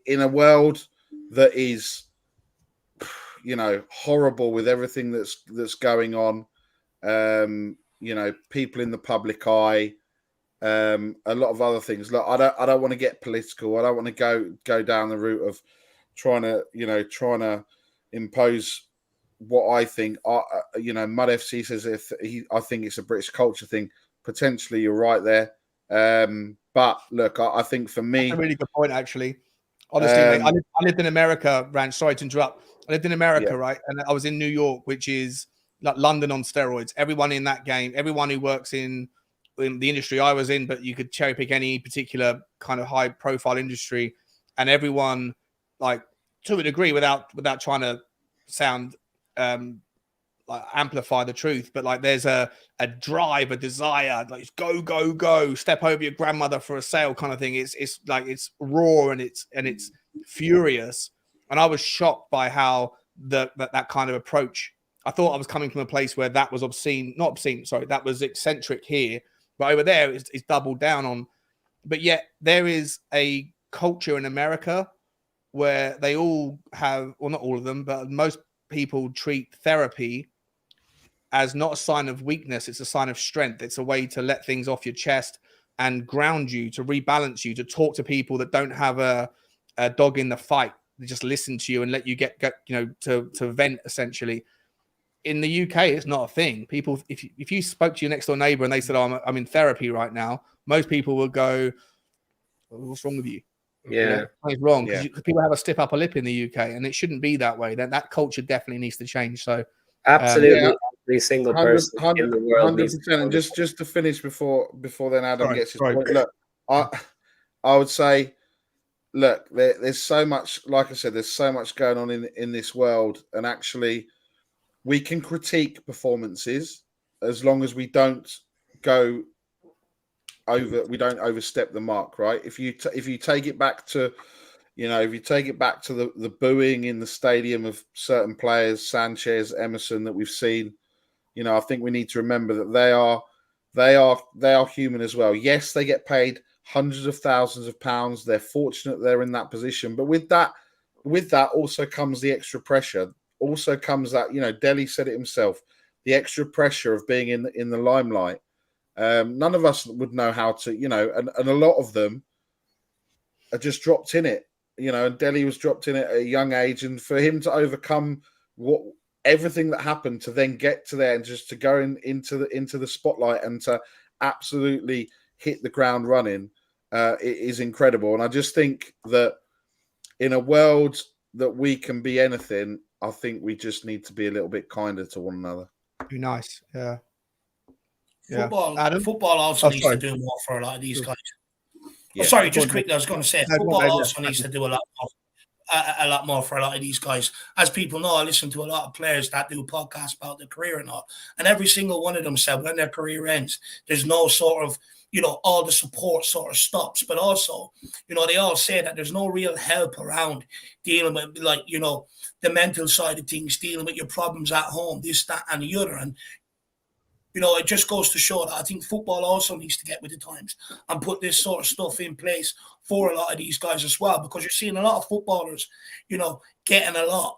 in a world that is, horrible with everything that's going on. People in the public eye, a lot of other things. Look, I don't want to get political. I don't want to go down the route of trying to impose what I think. Mud FC says I think it's a British culture thing. Potentially, you're right there. But look, I think for me, that's a really good point, actually. Honestly, mate, I lived in America, Ranch. Sorry to interrupt. I lived in America, right? And I was in New York, which is like London on steroids. Everyone in that game, everyone who works in the industry I was in, but you could cherry pick any particular kind of high profile industry, and everyone, like, to a degree, without trying to sound like amplify the truth, but like there's a drive, a desire, like go, step over your grandmother for a sale kind of thing. It's like it's raw and it's furious. And I was shocked by how that kind of approach. I thought I was coming from a place where that was that was eccentric here, but over there it's doubled down on. But yet there is a culture in America where they all have, well, not all of them, but most people treat therapy as not a sign of weakness. It's a sign of strength. It's a way to let things off your chest and ground you, to rebalance you, to talk to people that don't have a dog in the fight. They just listen to you and let you get to vent, essentially. In the UK, it's not a thing. People, if you spoke to your next door neighbor and they said, "Oh, I'm in therapy right now," most people will go, "What's wrong with you?" Yeah, something's wrong, because people have a stiff upper lip in the UK, and it shouldn't be that way. That culture definitely needs to change. So absolutely. every single person in the world needs 100%. And just to finish before then Adam gets his point. Sorry. Look, I would say, look, there's so much, like I said, there's so much going on in this world, and actually we can critique performances as long as we don't overstep the mark, right? If you take it back to, the booing in the stadium of certain players, Sanchez, Emerson, that we've seen, I think we need to remember that they are human as well. Yes, they get paid hundreds of thousands of pounds. They're fortunate they're in that position, but with that also comes the extra pressure. Also comes that, Dele said it himself, the extra pressure of being in the limelight. None of us would know how to, and a lot of them are just dropped in it, and Dele was dropped in it at a young age, and for him to overcome everything that happened to then get to there and just to go into the spotlight and to absolutely hit the ground running, it is incredible. And I just think that in a world that we can be anything, I think we just need to be a little bit kinder to one another. Be nice, yeah. Football also needs to do more for a lot of these guys. Yeah. Sorry, just quickly, I was going to say, football also needs to do a lot more for a lot of these guys. As people know, I listen to a lot of players that do podcasts about their career and all, and every single one of them said when their career ends, there's no sort of, all the support sort of stops. But also, they all say that there's no real help around dealing with, the mental side of things, dealing with your problems at home, this, that, and the other. And it just goes to show that I think football also needs to get with the times and put this sort of stuff in place for a lot of these guys as well, because you're seeing a lot of footballers, getting a lot,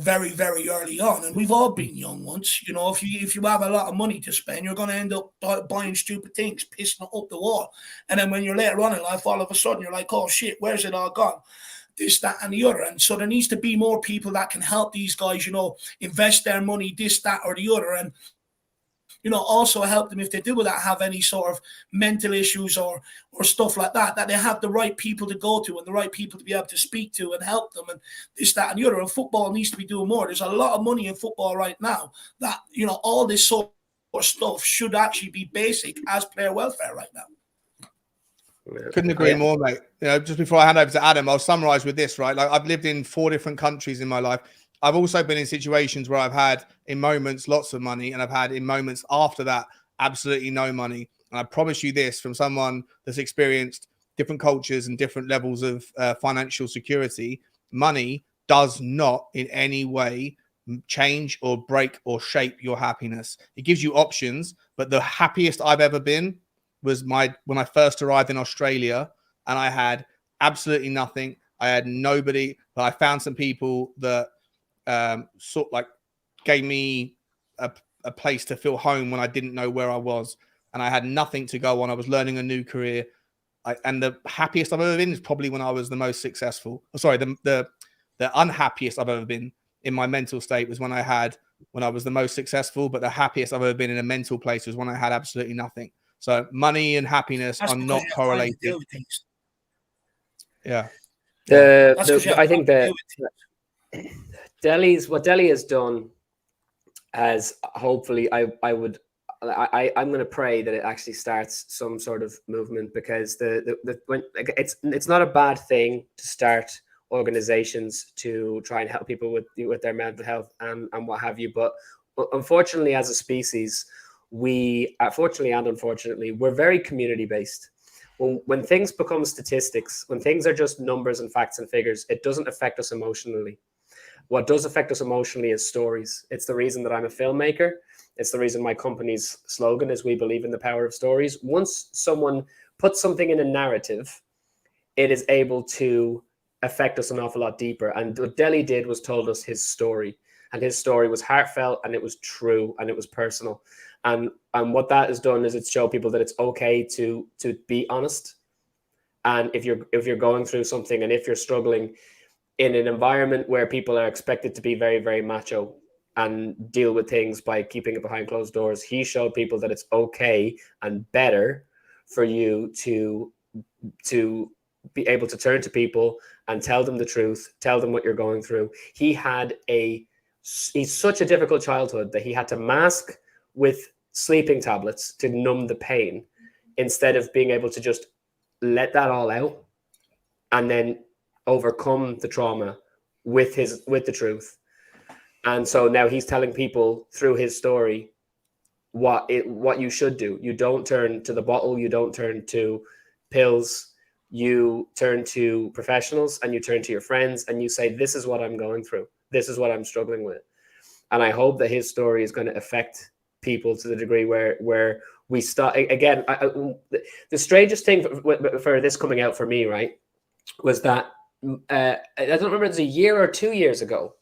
very, very early on. And we've all been young once. If you have a lot of money to spend, you're going to end up buying stupid things, pissing it up the wall. And then when you're later on in life, all of a sudden you're like, oh shit, where's it all gone? This, that, and the other. And so there needs to be more people that can help these guys, invest their money, this, that, or the other. And also help them if they do that, have any sort of mental issues or stuff like that, that they have the right people to go to and the right people to be able to speak to and help them and this, that, and the other. And football needs to be doing more. There's a lot of money in football right now that, all this sort of stuff should actually be basic as player welfare right now. Couldn't agree more, mate. Just before I hand over to Adam, I'll summarize with this, right? Like, I've lived in 4 different countries in my life. I've also been in situations where I've had in moments lots of money, and I've had in moments after that absolutely no money. And I promise you this, from someone that's experienced different cultures and different levels of financial security, money does not in any way change or break or shape your happiness. It gives you options, but the happiest I've ever been was when I first arrived in Australia, and I had absolutely nothing. I had nobody, but I found some people that sort of like gave me a place to feel home when I didn't know where I was, and I had nothing to go on. I was learning a new career, and the happiest I've ever been is probably when I was the most successful. Sorry, the unhappiest I've ever been in my mental state was when I was the most successful, but the happiest I've ever been in a mental place was when I had absolutely nothing. So money and happiness are not correlated. Yeah. I think that what Dele has done as hopefully I'm going to pray that it actually starts some sort of movement, because it's not a bad thing to start organizations to try and help people with their mental health and what have you. But unfortunately, as a species, fortunately and unfortunately, we're very community based. When things become statistics, when things are just numbers and facts and figures, it doesn't affect us emotionally. What does affect us emotionally is stories. It's the reason that I'm a filmmaker. It's the reason my company's slogan is "We believe in the power of stories." Once someone puts something in a narrative, it is able to affect us an awful lot deeper. And what Dele did was told us his story, and his story was heartfelt, and it was true, and it was personal. And what that has done is it's shown people that it's okay to be honest. And if you're going through something, and if you're struggling in an environment where people are expected to be very, very macho and deal with things by keeping it behind closed doors, he showed people that it's okay and better for you to be able to turn to people and tell them the truth, tell them what you're going through. He had a he's such a difficult childhood that he had to mask with sleeping tablets to numb the pain instead of being able to just let that all out and then overcome the trauma with the truth. And so now he's telling people through his story what you should do. You don't turn to the bottle, you don't turn to pills, you turn to professionals and you turn to your friends and you say, this is what I'm going through. This is what I'm struggling with. And I hope that his story is going to affect people to the degree where we start again. The strangest thing for this coming out for me, right, was that I don't remember, it was a year or 2 years ago.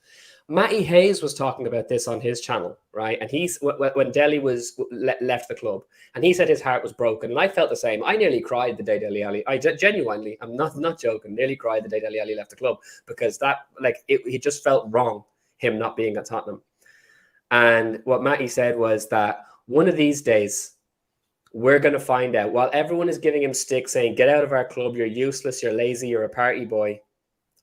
Matty Hayes was talking about this on his channel, right? And he's when Dele was left the club, and he said his heart was broken, and I felt the same. I nearly cried the day Dele Alli. I genuinely, I'm not joking, nearly cried the day Dele Alli left the club, because that he just felt wrong, him not being at Tottenham. And what Matty said was that one of these days we're going to find out, while everyone is giving him stick saying, get out of our club, you're useless, you're lazy, you're a party boy.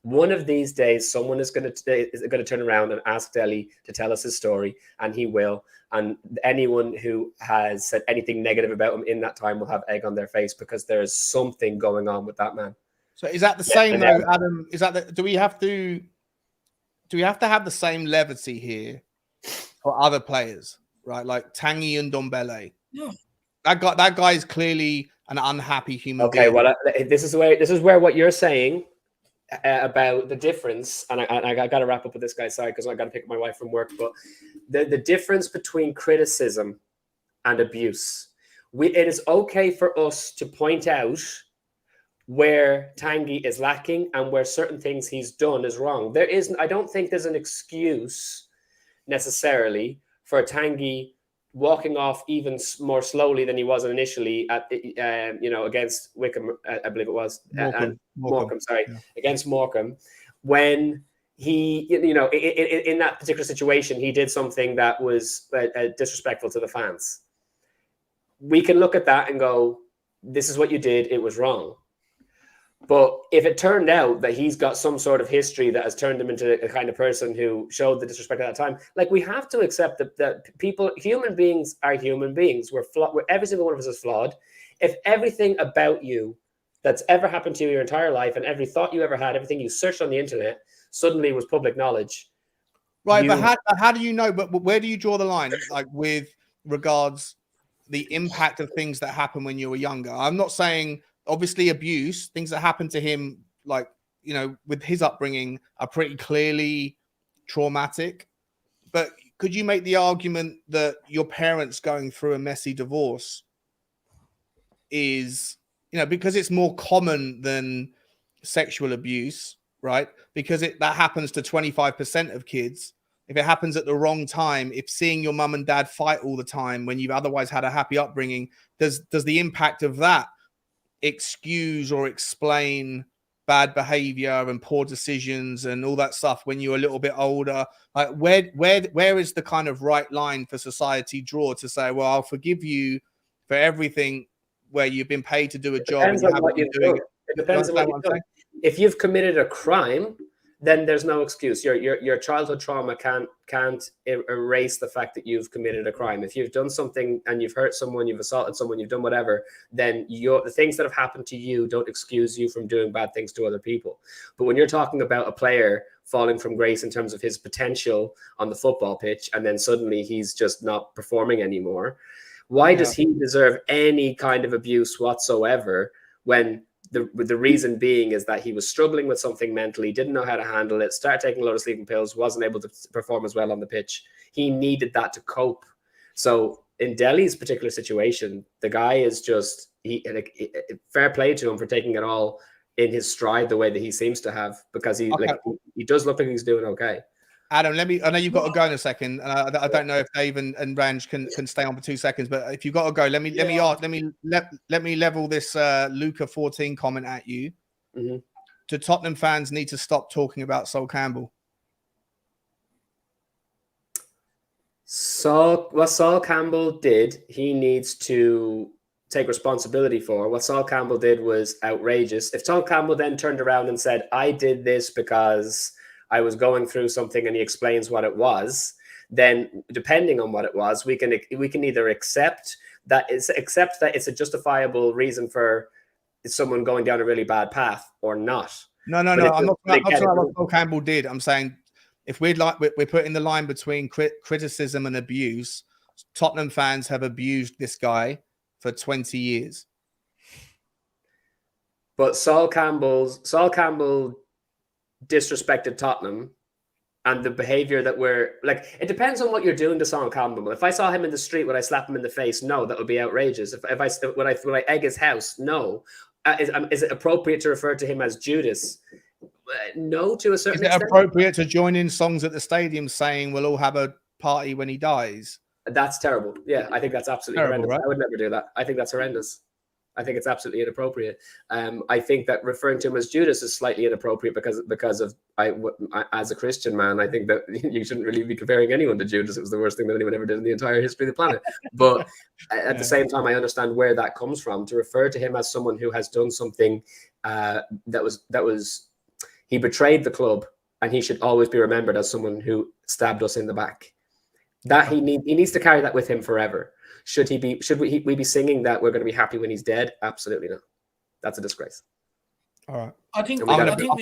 One of these days, someone is going to turn around and ask Dele to tell us his story, and he will. And anyone who has said anything negative about him in that time will have egg on their face, because there is something going on with that man. So is that the same though, Adam? Is that do we have to have the same levity here for other players, right? Like Tanguy and Ndombele. Yeah. That guy is clearly an unhappy human being. Okay, well, this is where what you're saying about the difference, and I got to wrap up with this guy, sorry, because I got to pick up my wife from work, but the difference between criticism and abuse. It is okay for us to point out where Tanguy is lacking and where certain things he's done is wrong. I don't think there's an excuse necessarily for Tanguy walking off even more slowly than he was initially at against Wickham, I believe it was, Morecambe, sorry, yeah. Against Morecambe, when he, in that particular situation, he did something that was disrespectful to the fans. We can look at that and go, this is what you did, it was wrong. But if it turned out that he's got some sort of history that has turned him into a kind of person who showed the disrespect at that time, we have to accept that human beings are human beings. We're flawed. Every single one of us is flawed. If everything about you that's ever happened to you your entire life, and every thought you ever had, everything you searched on the internet, suddenly was public knowledge. Right, but how do you know? But where do you draw the line, with regards the impact of things that happen when you were younger? I'm not saying... Obviously, abuse, things that happened to him, with his upbringing, are pretty clearly traumatic. But could you make the argument that your parents going through a messy divorce is, because it's more common than sexual abuse, right? Because that happens to 25% of kids. If it happens at the wrong time, if seeing your mum and dad fight all the time when you've otherwise had a happy upbringing, does the impact of that excuse or explain bad behavior and poor decisions and all that stuff when you're a little bit older? Where is the kind of right line for society draw to say, well, I'll forgive you for everything where you've been paid to do a job and you haven't been doing it? It depends on what you've done. If you've committed a crime, then there's no excuse. Your childhood trauma can't erase the fact that you've committed a crime. If you've done something and you've hurt someone, you've assaulted someone, you've done whatever, then the things that have happened to you don't excuse you from doing bad things to other people. But when you're talking about a player falling from grace in terms of his potential on the football pitch, and then suddenly he's just not performing anymore, why does he deserve any kind of abuse whatsoever, when the reason being is that he was struggling with something mentally, didn't know how to handle it, started taking a lot of sleeping pills, wasn't able to perform as well on the pitch. He needed that to cope. So in Dele's particular situation, the guy is just, fair play to him for taking it all in his stride the way that he seems to have, because he does look like he's doing okay. Adam, I know you've got to go in a second. I don't know if Dave and Ranj can stay on for 2 seconds, but if you've got to go, let me level this Luca 14 comment at you. Mm-hmm. Do Tottenham fans need to stop talking about Sol Campbell? What Sol Campbell did, he needs to take responsibility for. What Sol Campbell did was outrageous. If Sol Campbell then turned around and said, I did this because I was going through something and he explains what it was, then depending on what it was, we can either accept that it's a justifiable reason for someone going down a really bad path or not. No. I'm not talking what Phil Campbell did. I'm saying if we're putting the line between criticism and abuse, Tottenham fans have abused this guy for 20 years. But Sol Campbell disrespected Tottenham, and the behavior that we're like, it depends on what you're doing to Sol Campbell. If I saw him in the street, would I slap him in the face? No, that would be outrageous. Would I egg his house? No. Is it appropriate to refer to him as Judas? No, to a certain extent. Is it appropriate to join in songs at the stadium saying we'll all have a party when he dies? That's terrible. Yeah, I think that's absolutely horrendous. Right? I would never do that. I think that's horrendous. I think it's absolutely inappropriate. I think that referring to him as Judas is slightly inappropriate because of as a Christian man, I think that you shouldn't really be comparing anyone to Judas. It was the worst thing that anyone ever did in the entire history of the planet. But at the same time, I understand where that comes from. To refer to him as someone who has done something he betrayed the club, and he should always be remembered as someone who stabbed us in the back. That he needs to carry that with him forever. Should we be singing that we're going to be happy when he's dead? Absolutely not. That's a disgrace. All right. I think we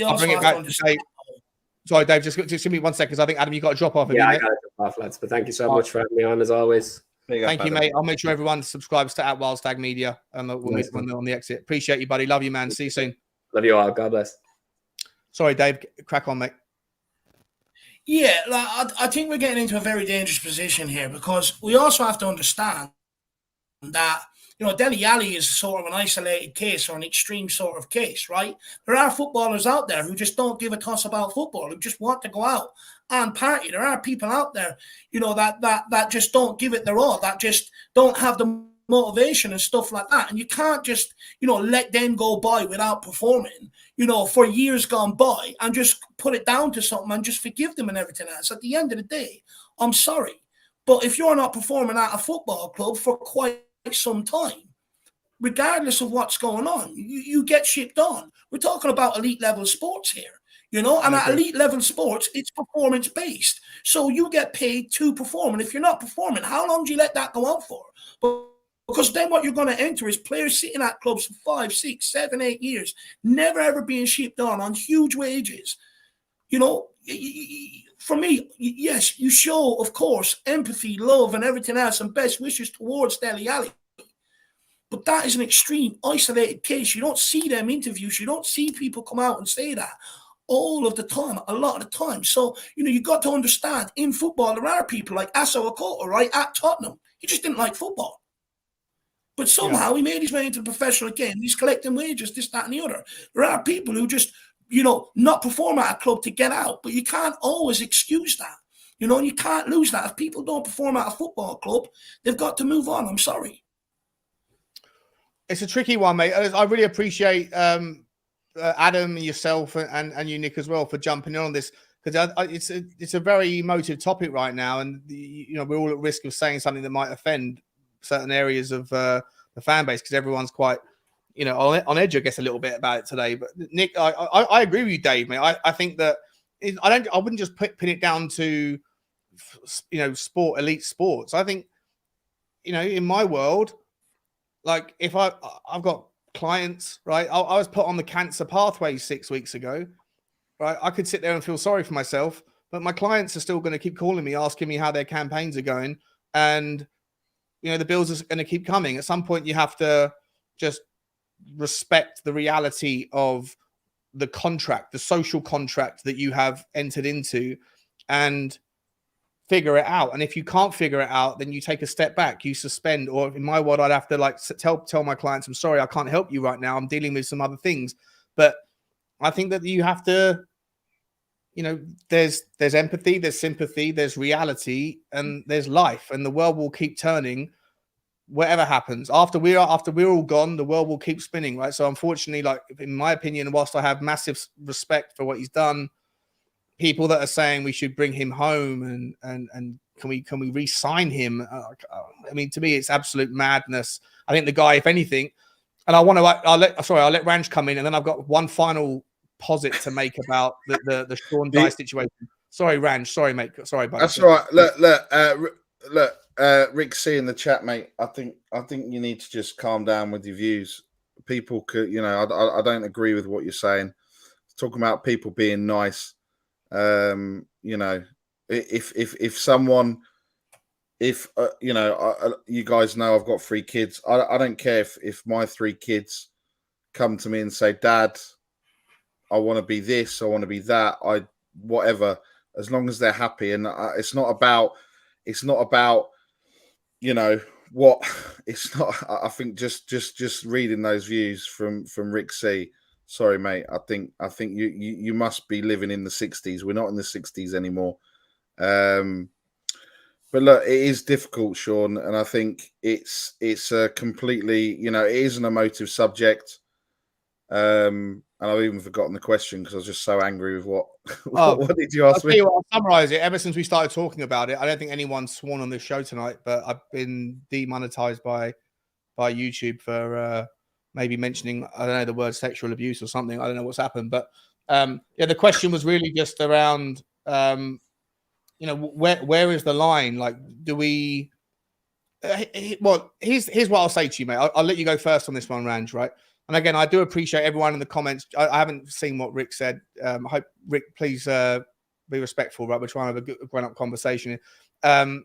also have to understand. Sorry, Dave, just give me 1 second, because I think, Adam, you got to drop off. Yeah, I got to drop off, lads. But thank you so much for having me on, as always. Thank you, mate. I'll make sure everyone subscribes to @Wildstag Media, and we'll meet when they're on the exit. Appreciate you, buddy. Love you, man. See you soon. Love you all. God bless. Sorry, Dave. Crack on, mate. Yeah, I think we're getting into a very dangerous position here, because we also have to understand that, Dele Alli is sort of an isolated case, or an extreme sort of case, right? There are footballers out there who just don't give a toss about football, who just want to go out and party. There are people out there, that just don't give it their all, that just don't have the motivation and stuff like that. And you can't just, let them go by without performing, for years gone by, and just put it down to something and just forgive them and everything else. At the end of the day, I'm sorry, but if you're not performing at a football club for quite some time, regardless of what's going on, you get shipped on. We're talking about elite level sports here, and at elite level sports, it's performance based. So you get paid to perform. And if you're not performing, how long do you let that go on for? Because then what you're going to enter is players sitting at clubs for 5, 6, 7, 8 years, never ever being shipped on huge wages. For me, yes, you show, of course, empathy, love, and everything else, and best wishes towards Dele Alli. But that is an extreme, isolated case. You don't see them interviews. You don't see people come out and say that all of the time, a lot of the time. So, you got to understand, in football, there are people like Asso Akota, right, at Tottenham. He just didn't like football. But somehow he made his way into the professional game. He's collecting wages, this, that, and the other. There are people who just, not perform at a club to get out. But you can't always excuse that. And you can't lose that. If people don't perform at a football club, they've got to move on. I'm sorry. It's a tricky one, mate. I really appreciate Adam and yourself and you, Nick, as well, for jumping in on this, because it's a very emotive topic right now, and we're all at risk of saying something that might offend certain areas of the fan base, because everyone's quite on edge, I guess, a little bit about it today. But Nick, I agree with you, Dave, mate. I think that I wouldn't just pin it down to elite sports. I think in my world, like if I've got clients, right? I was put on the cancer pathway 6 weeks ago, right? I could sit there and feel sorry for myself, but my clients are still going to keep calling me, asking me how their campaigns are going, and the bills are going to keep coming. At some point, you have to just respect the reality of the contract, the social contract that you have entered into, and figure it out. And if you can't figure it out, then you take a step back, you suspend, or in my world, I'd have to tell my clients, I'm sorry, I can't help you right now. I'm dealing with some other things. But I think that you have to, there's empathy, there's sympathy, there's reality, and there's life, and the world will keep turning. Whatever happens after we're all gone, the world will keep spinning, right? So unfortunately, like in my opinion, whilst I have massive respect for what he's done, people that are saying we should bring him home and can we re-sign him? I mean, to me, it's absolute madness. I think the guy, if anything, and I'll let Ranj come in, and then I've got one final posit to make about the Sean Dyche situation. Sorry, Ranj. Sorry, mate. Sorry, buddy. That's all right. Look. Rick C in the chat, mate. I think you need to just calm down with your views. People could, I don't agree with what you're saying. Talking about people being nice. If someone, you guys know I've got 3 kids. I don't care if my 3 kids come to me and say, Dad, I want to be this, I want to be that, whatever, as long as they're happy. And it's not about what it's not. I think just reading those views from Rick C. Sorry, mate. I think you must be living in the 60s. We're not in the 60s anymore. But look, it is difficult, Sean, and I think it's a completely, it is an emotive subject. And I've even forgotten the question because I was just so angry with what. What did you ask me? I'll summarize it. Ever since we started talking about it, I don't think anyone's sworn on this show tonight, but I've been demonetized by YouTube for maybe mentioning, I don't know, the word sexual abuse or something. I don't know what's happened, but the question was really just around, where is the line? Like, do we? Well, here's what I'll say to you, mate. I'll let you go first on this one, Ranj, right? And again, I do appreciate everyone in the comments. I haven't seen what Rick said. I hope, Rick, please be respectful, right? We're trying to have a good grown-up conversation here.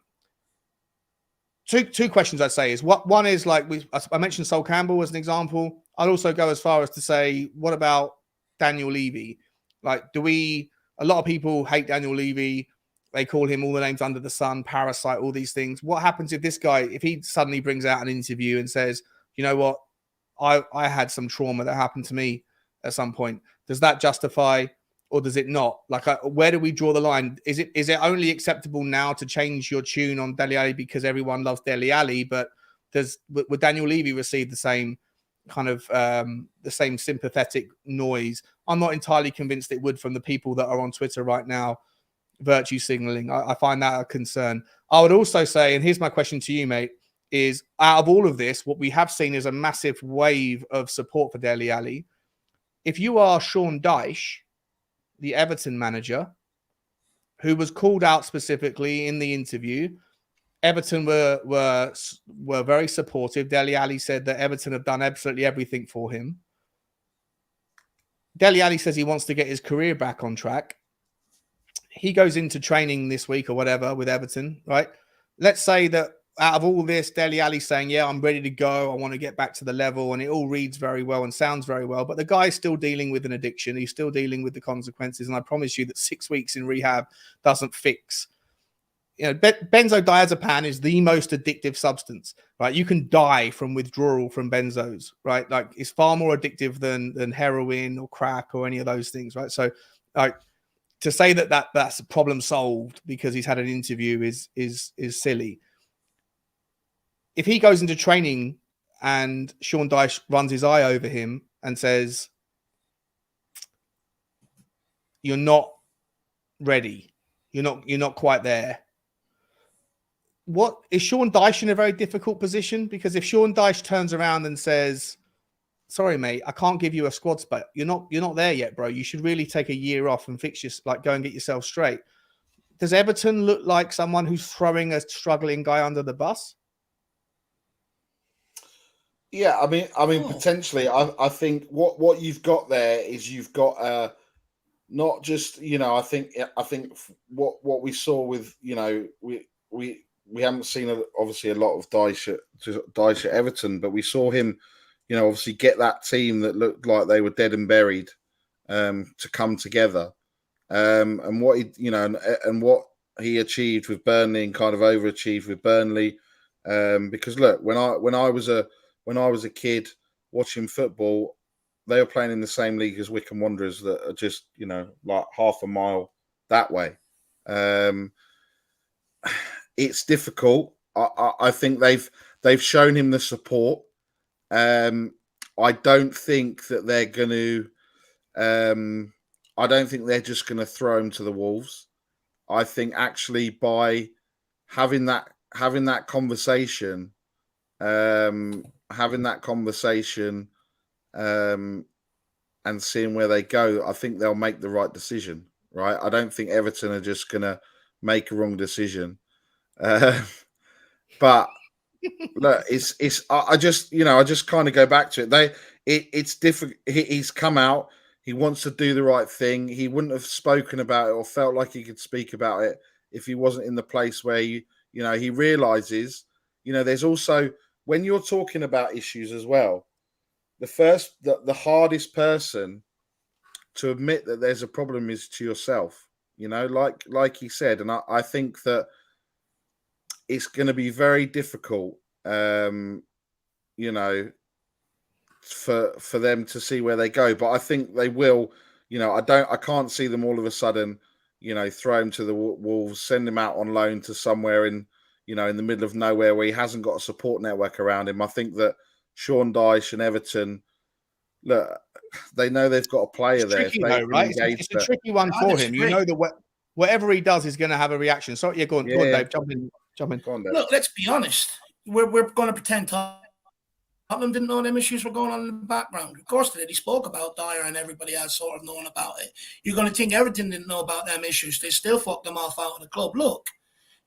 Two questions I'd say is, one is, like, I mentioned Sol Campbell as an example. I'd also go as far as to say, what about Daniel Levy? Like, a lot of people hate Daniel Levy. They call him all the names under the sun, parasite, all these things. What happens if this guy, if he suddenly brings out an interview and says, you know what, I had some trauma that happened to me at some point. Does that justify, or does it not? Like, where do we draw the line? Is it only acceptable now to change your tune on Dele Alli because everyone loves Dele Alli, but would Daniel Levy receive the same kind of the same sympathetic noise? I'm not entirely convinced it would from the people that are on Twitter right now, virtue signaling. I find that a concern. I would also say, and here's my question to you, mate, is out of all of this, what we have seen is a massive wave of support for Dele Alli. If you are Sean Dyche, the Everton manager, who was called out specifically in the interview, Everton were very supportive. Dele Alli said that Everton have done absolutely everything for him. Dele Alli says he wants to get his career back on track. He goes into training this week or whatever with Everton, right? Let's say that out of all this, Dele Alli saying, yeah, I'm ready to go, I want to get back to the level, and it all reads very well and sounds very well, but the guy's still dealing with an addiction. He's still dealing with the consequences, and I promise you that 6 weeks in rehab doesn't fix. Benzodiazepam is the most addictive substance, right? You can die from withdrawal from benzos, right? Like, it's far more addictive than heroin or crack or any of those things, right? So, like, to say that's a problem solved because he's had an interview is silly. If he goes into training and Sean Dyche runs his eye over him and says, you're not ready, you're not quite there, what is Sean Dyche in a very difficult position? Because if Sean Dyche turns around and says, sorry, mate, I can't give you a squad spot, you're not there yet, bro, you should really take a year off and go and get yourself straight. Does Everton look like someone who's throwing a struggling guy under the bus? Yeah, I mean, potentially. I think what you've got there is you've got not just, I think what we saw with, we haven't seen obviously a lot of Dyche at Everton, but we saw him, obviously get that team that looked like they were dead and buried to come together, and what and what he achieved with Burnley and kind of overachieved with Burnley, because look, when I was a kid watching football, they were playing in the same league as Wycombe Wanderers that are just, like half a mile that way. It's difficult. I think they've shown him the support. I don't think that they're going to. I don't think they're just going to throw him to the wolves. I think actually by having that conversation. and seeing where they go, I think they'll make the right decision, right? I don't think Everton are just going to make a wrong decision. But look, I just kind of go back to it. It's different. He's come out. He wants to do the right thing. He wouldn't have spoken about it or felt like he could speak about it if he wasn't in the place where he realizes, there's also, when you're talking about issues as well, the hardest person to admit that there's a problem is to yourself, like he said. And I think that it's going to be very difficult, for them to see where they go. But I think they will. I can't see them all of a sudden, throw him to the wolves, send him out on loan to somewhere in the middle of nowhere where he hasn't got a support network around him. I think that Sean Dyche and Everton, look, they know they've got a player there. Tricky though, right? It's a tricky one for him. You know that whatever he does is going to have a reaction. So go on, Dave. Jump in. Go on, Dave. Look, let's be honest. We're going to pretend Tottenham didn't know them issues were going on in the background. Of course they did. He spoke about Dyer and everybody else sort of knowing about it. You're going to think Everton didn't know about them issues. They still fucked them off out of the club. Look,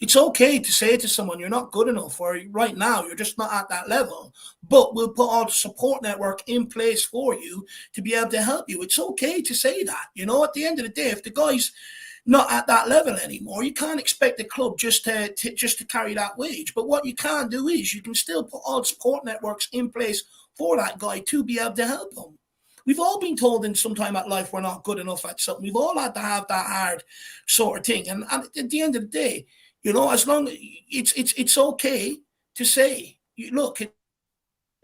it's okay to say to someone you're not good enough, or right now you're just not at that level, but we'll put all the support network in place for you to be able to help you. It's okay to say that. At the end of the day, if the guy's not at that level anymore, you can't expect the club just to carry that wage. But what you can do is you can still put all the support networks in place for that guy to be able to help him. We've all been told in some time at life we're not good enough at something. We've all had to have that hard sort of thing. And at the end of the day, as long as it's okay to say, look,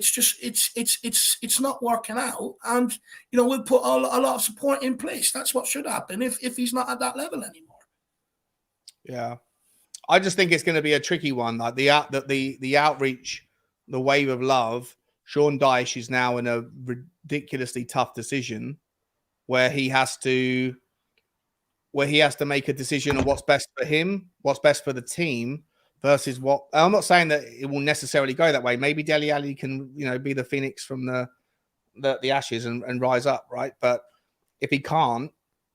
it's not working out, and we'll put a lot of support in place. That's what should happen if he's not at that level anymore. Yeah, I just think it's going to be a tricky one. Like the outreach, the wave of love. Sean Dyche is now in a ridiculously tough decision where he has to make a decision on what's best for him, what's best for the team, versus what. I'm not saying that it will necessarily go that way. Maybe Dele Alli can, be the phoenix from the ashes and rise up, right? But if he can't,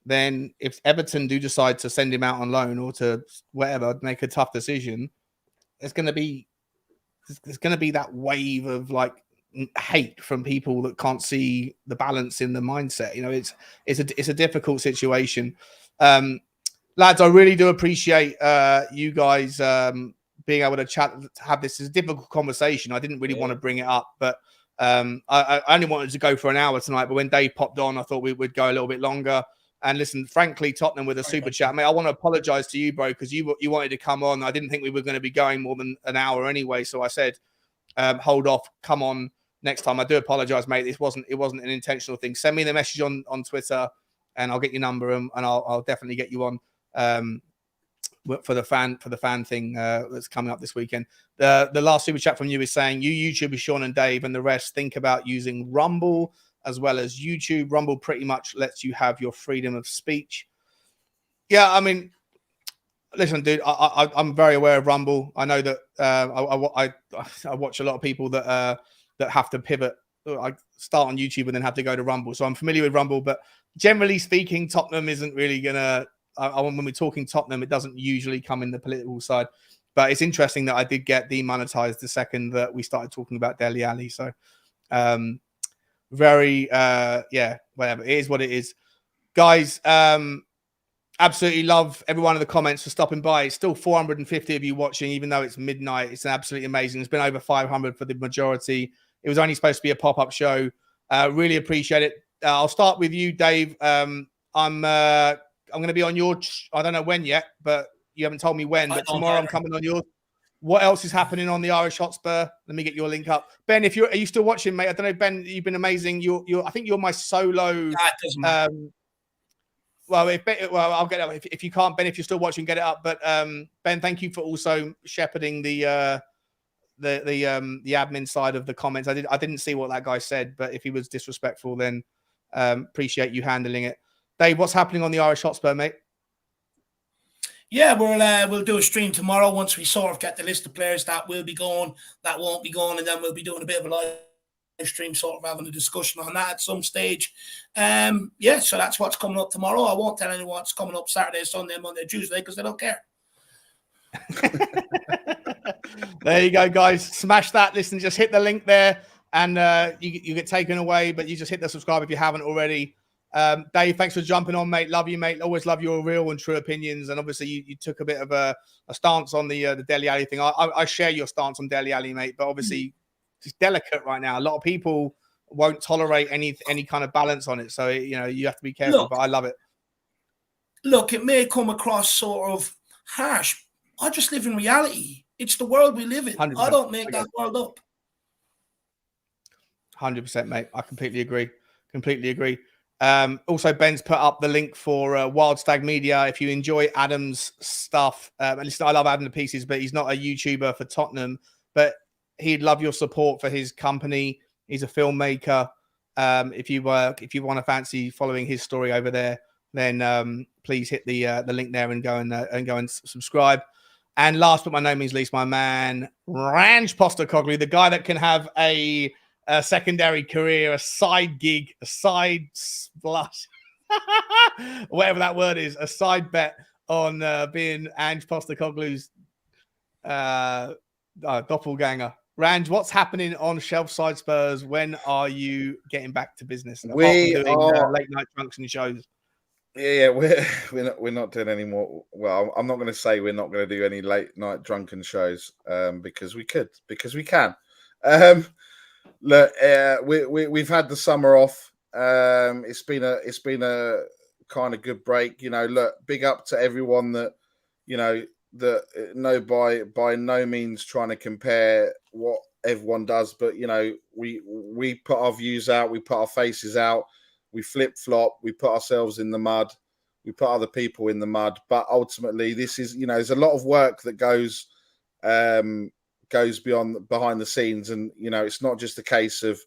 then if Everton do decide to send him out on loan or to whatever, make a tough decision, there's going to be that wave of like hate from people that can't see the balance in the mindset. It's a difficult situation. Lads, I really do appreciate you guys being able to chat, have this. Is a difficult conversation. I didn't really want to bring it up, but I only wanted to go for an hour tonight. But when Dave popped on, I thought we would go a little bit longer. And listen, frankly, Tottenham with a super chat, mate. I want to apologise to you, bro, because you wanted to come on. I didn't think we were going to be going more than an hour anyway, so I said, hold off, come on next time. I do apologise, mate. It wasn't an intentional thing. Send me the message on Twitter, and I'll get your number, and I'll definitely get you on for the fan thing that's coming up this weekend. The last super chat from you is saying, you YouTubers, Sean and Dave and the rest, think about using Rumble as well as YouTube. Rumble pretty much lets you have your freedom of speech. Yeah, I mean, listen, dude, I'm very aware of Rumble. I know that I watch a lot of people that have to pivot. I start on YouTube and then have to go to Rumble. So I'm familiar with Rumble, but generally speaking, Tottenham isn't really going to... when we're talking Tottenham, it doesn't usually come in the political side. But it's interesting that I did get demonetized the second that we started talking about Dele Alli. So whatever. It is what it is. Guys, absolutely love everyone in the comments for stopping by. It's still 450 of you watching, even though it's midnight. It's absolutely amazing. It's been over 500 for the majority. It was only supposed to be a pop-up show. Really appreciate it. I'll start with you, Dave. I'm going to be on your... I don't know when yet, but you haven't told me when. But tomorrow I'm coming on yours. What else is happening on the Irish Hotspur? Let me get your link up. Ben, are you still watching, mate? I don't know, Ben. You've been amazing. I think you're my solo. I'll get it up. If you can't, Ben, if you're still watching, get it up. But Ben, thank you for also shepherding the admin side of the comments. I didn't see what that guy said, but if he was disrespectful, then appreciate you handling it. Dave, what's happening on the Irish Hotspur, mate? Yeah, we'll do a stream tomorrow once we sort of get the list of players that will be going, that won't be going, and then we'll be doing a bit of a live stream sort of having a discussion on that at some stage. So that's what's coming up tomorrow. I won't tell anyone what's coming up Saturday, Sunday, Monday, Tuesday because they don't care. There you go, guys. Smash that. Listen, just hit the link there and you get taken away, but you just hit the subscribe if you haven't already. Dave, thanks for jumping on, mate. Love you, mate. Always love your real and true opinions. And obviously you took a bit of a stance on the Dele Alli thing. I share your stance on Dele Alli, mate, but obviously it's delicate right now. A lot of people won't tolerate any kind of balance on it. So, you know, you have to be careful, but I love it. Look, it may come across sort of harsh. I just live in reality. It's the world we live in. 100%. I don't make that world up. 100%, mate. I completely agree. Completely agree. Also, Ben's put up the link for Wild Stag Media. If you enjoy Adam's stuff, and listen, I love Adam to pieces, but he's not a YouTuber for Tottenham. But he'd love your support for his company. He's a filmmaker. If you want to fancy following his story over there, then please hit the link there and go and subscribe. And last but by no means least, my man Ranj Postecoglou, the guy that can have a secondary career, a side gig, a side splash, whatever that word is, a side bet on being Ange Postecoglou's doppelganger. Ranj, what's happening on Shelfside Spurs? When are you getting back to business? We are late night drunks and shows. Yeah, we're not doing any more. Well, I'm not going to say we're not going to do any late night drunken shows because we can. Look, we've had the summer off. It's been a kind of good break. You know, look, big up to everyone that by no means trying to compare what everyone does, but you know, we put our views out, we put our faces out. We flip-flop, we put ourselves in the mud, we put other people in the mud. But ultimately, this is, you know, there's a lot of work that goes behind the scenes. And, you know, it's not just a case of,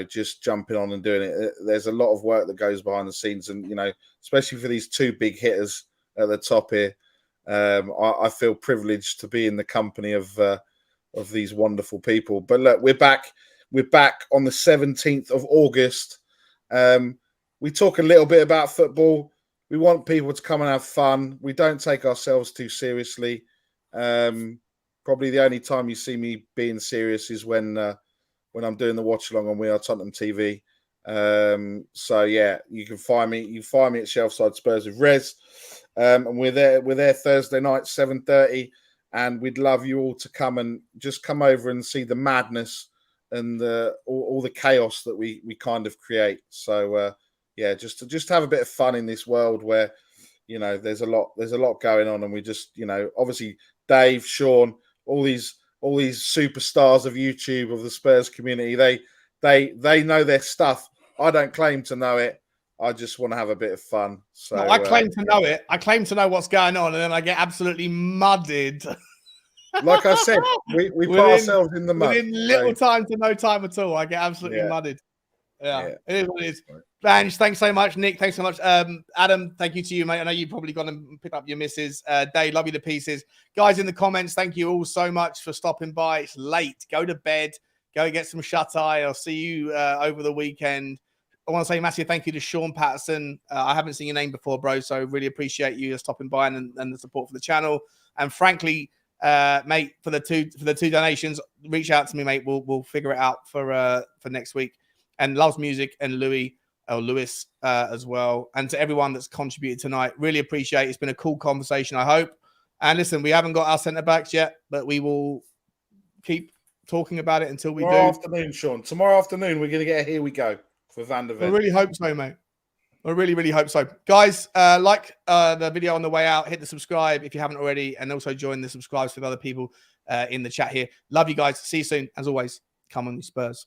just jumping on and doing it. There's a lot of work that goes behind the scenes. And, you know, especially for these two big hitters at the top here, I feel privileged to be in the company of these wonderful people. But look, we're back on the 17th of August. We talk a little bit about football. We want people to come and have fun. We don't take ourselves too seriously. Probably the only time you see me being serious is when I'm doing the watch along on We Are Tottenham TV. So yeah, you can find me. You find me at Shelfside Spurs with Rez, and we're there Thursday night 7:30, and we'd love you all to come over and see the madness and all the chaos that we kind of create. So just have a bit of fun in this world where, you know, there's a lot going on, and we just, you know, obviously Dave, Sean, all these superstars of YouTube, of the Spurs community, they know their stuff. I don't claim to know it. I just want to have a bit of fun. So no, I claim to know it. I claim to know what's going on, and then I get absolutely mudded. Like I said, we put ourselves in the mud. Within little time to no time at all, I get absolutely mudded. Yeah, it is what it is. Vange, thanks so much. Nick, thanks so much. Adam, thank you to you, mate. I know you've probably gone and picked up your missus. Dave, love you to pieces. Guys in the comments, thank you all so much for stopping by. It's late. Go to bed. Go get some shut-eye. I'll see you over the weekend. I want to say massive thank you to Sean Patterson. I haven't seen your name before, bro, so really appreciate you stopping by and the support for the channel. And frankly, mate, for the two donations, reach out to me, mate. We'll figure it out for next week. And loves music and Lewis as well. And to everyone that's contributed tonight, really appreciate it. It's been a cool conversation, I hope. And listen, we haven't got our centre backs yet, but we will keep talking about it until we do. Tomorrow afternoon, Sean. Tomorrow afternoon, we're going to get a Here We Go for Van der Ven. I really hope so, mate. I really, really hope so. Guys, like the video on the way out, hit the subscribe if you haven't already, and also join the subscribes with other people in the chat here. Love you guys. See you soon. As always, come on, you Spurs.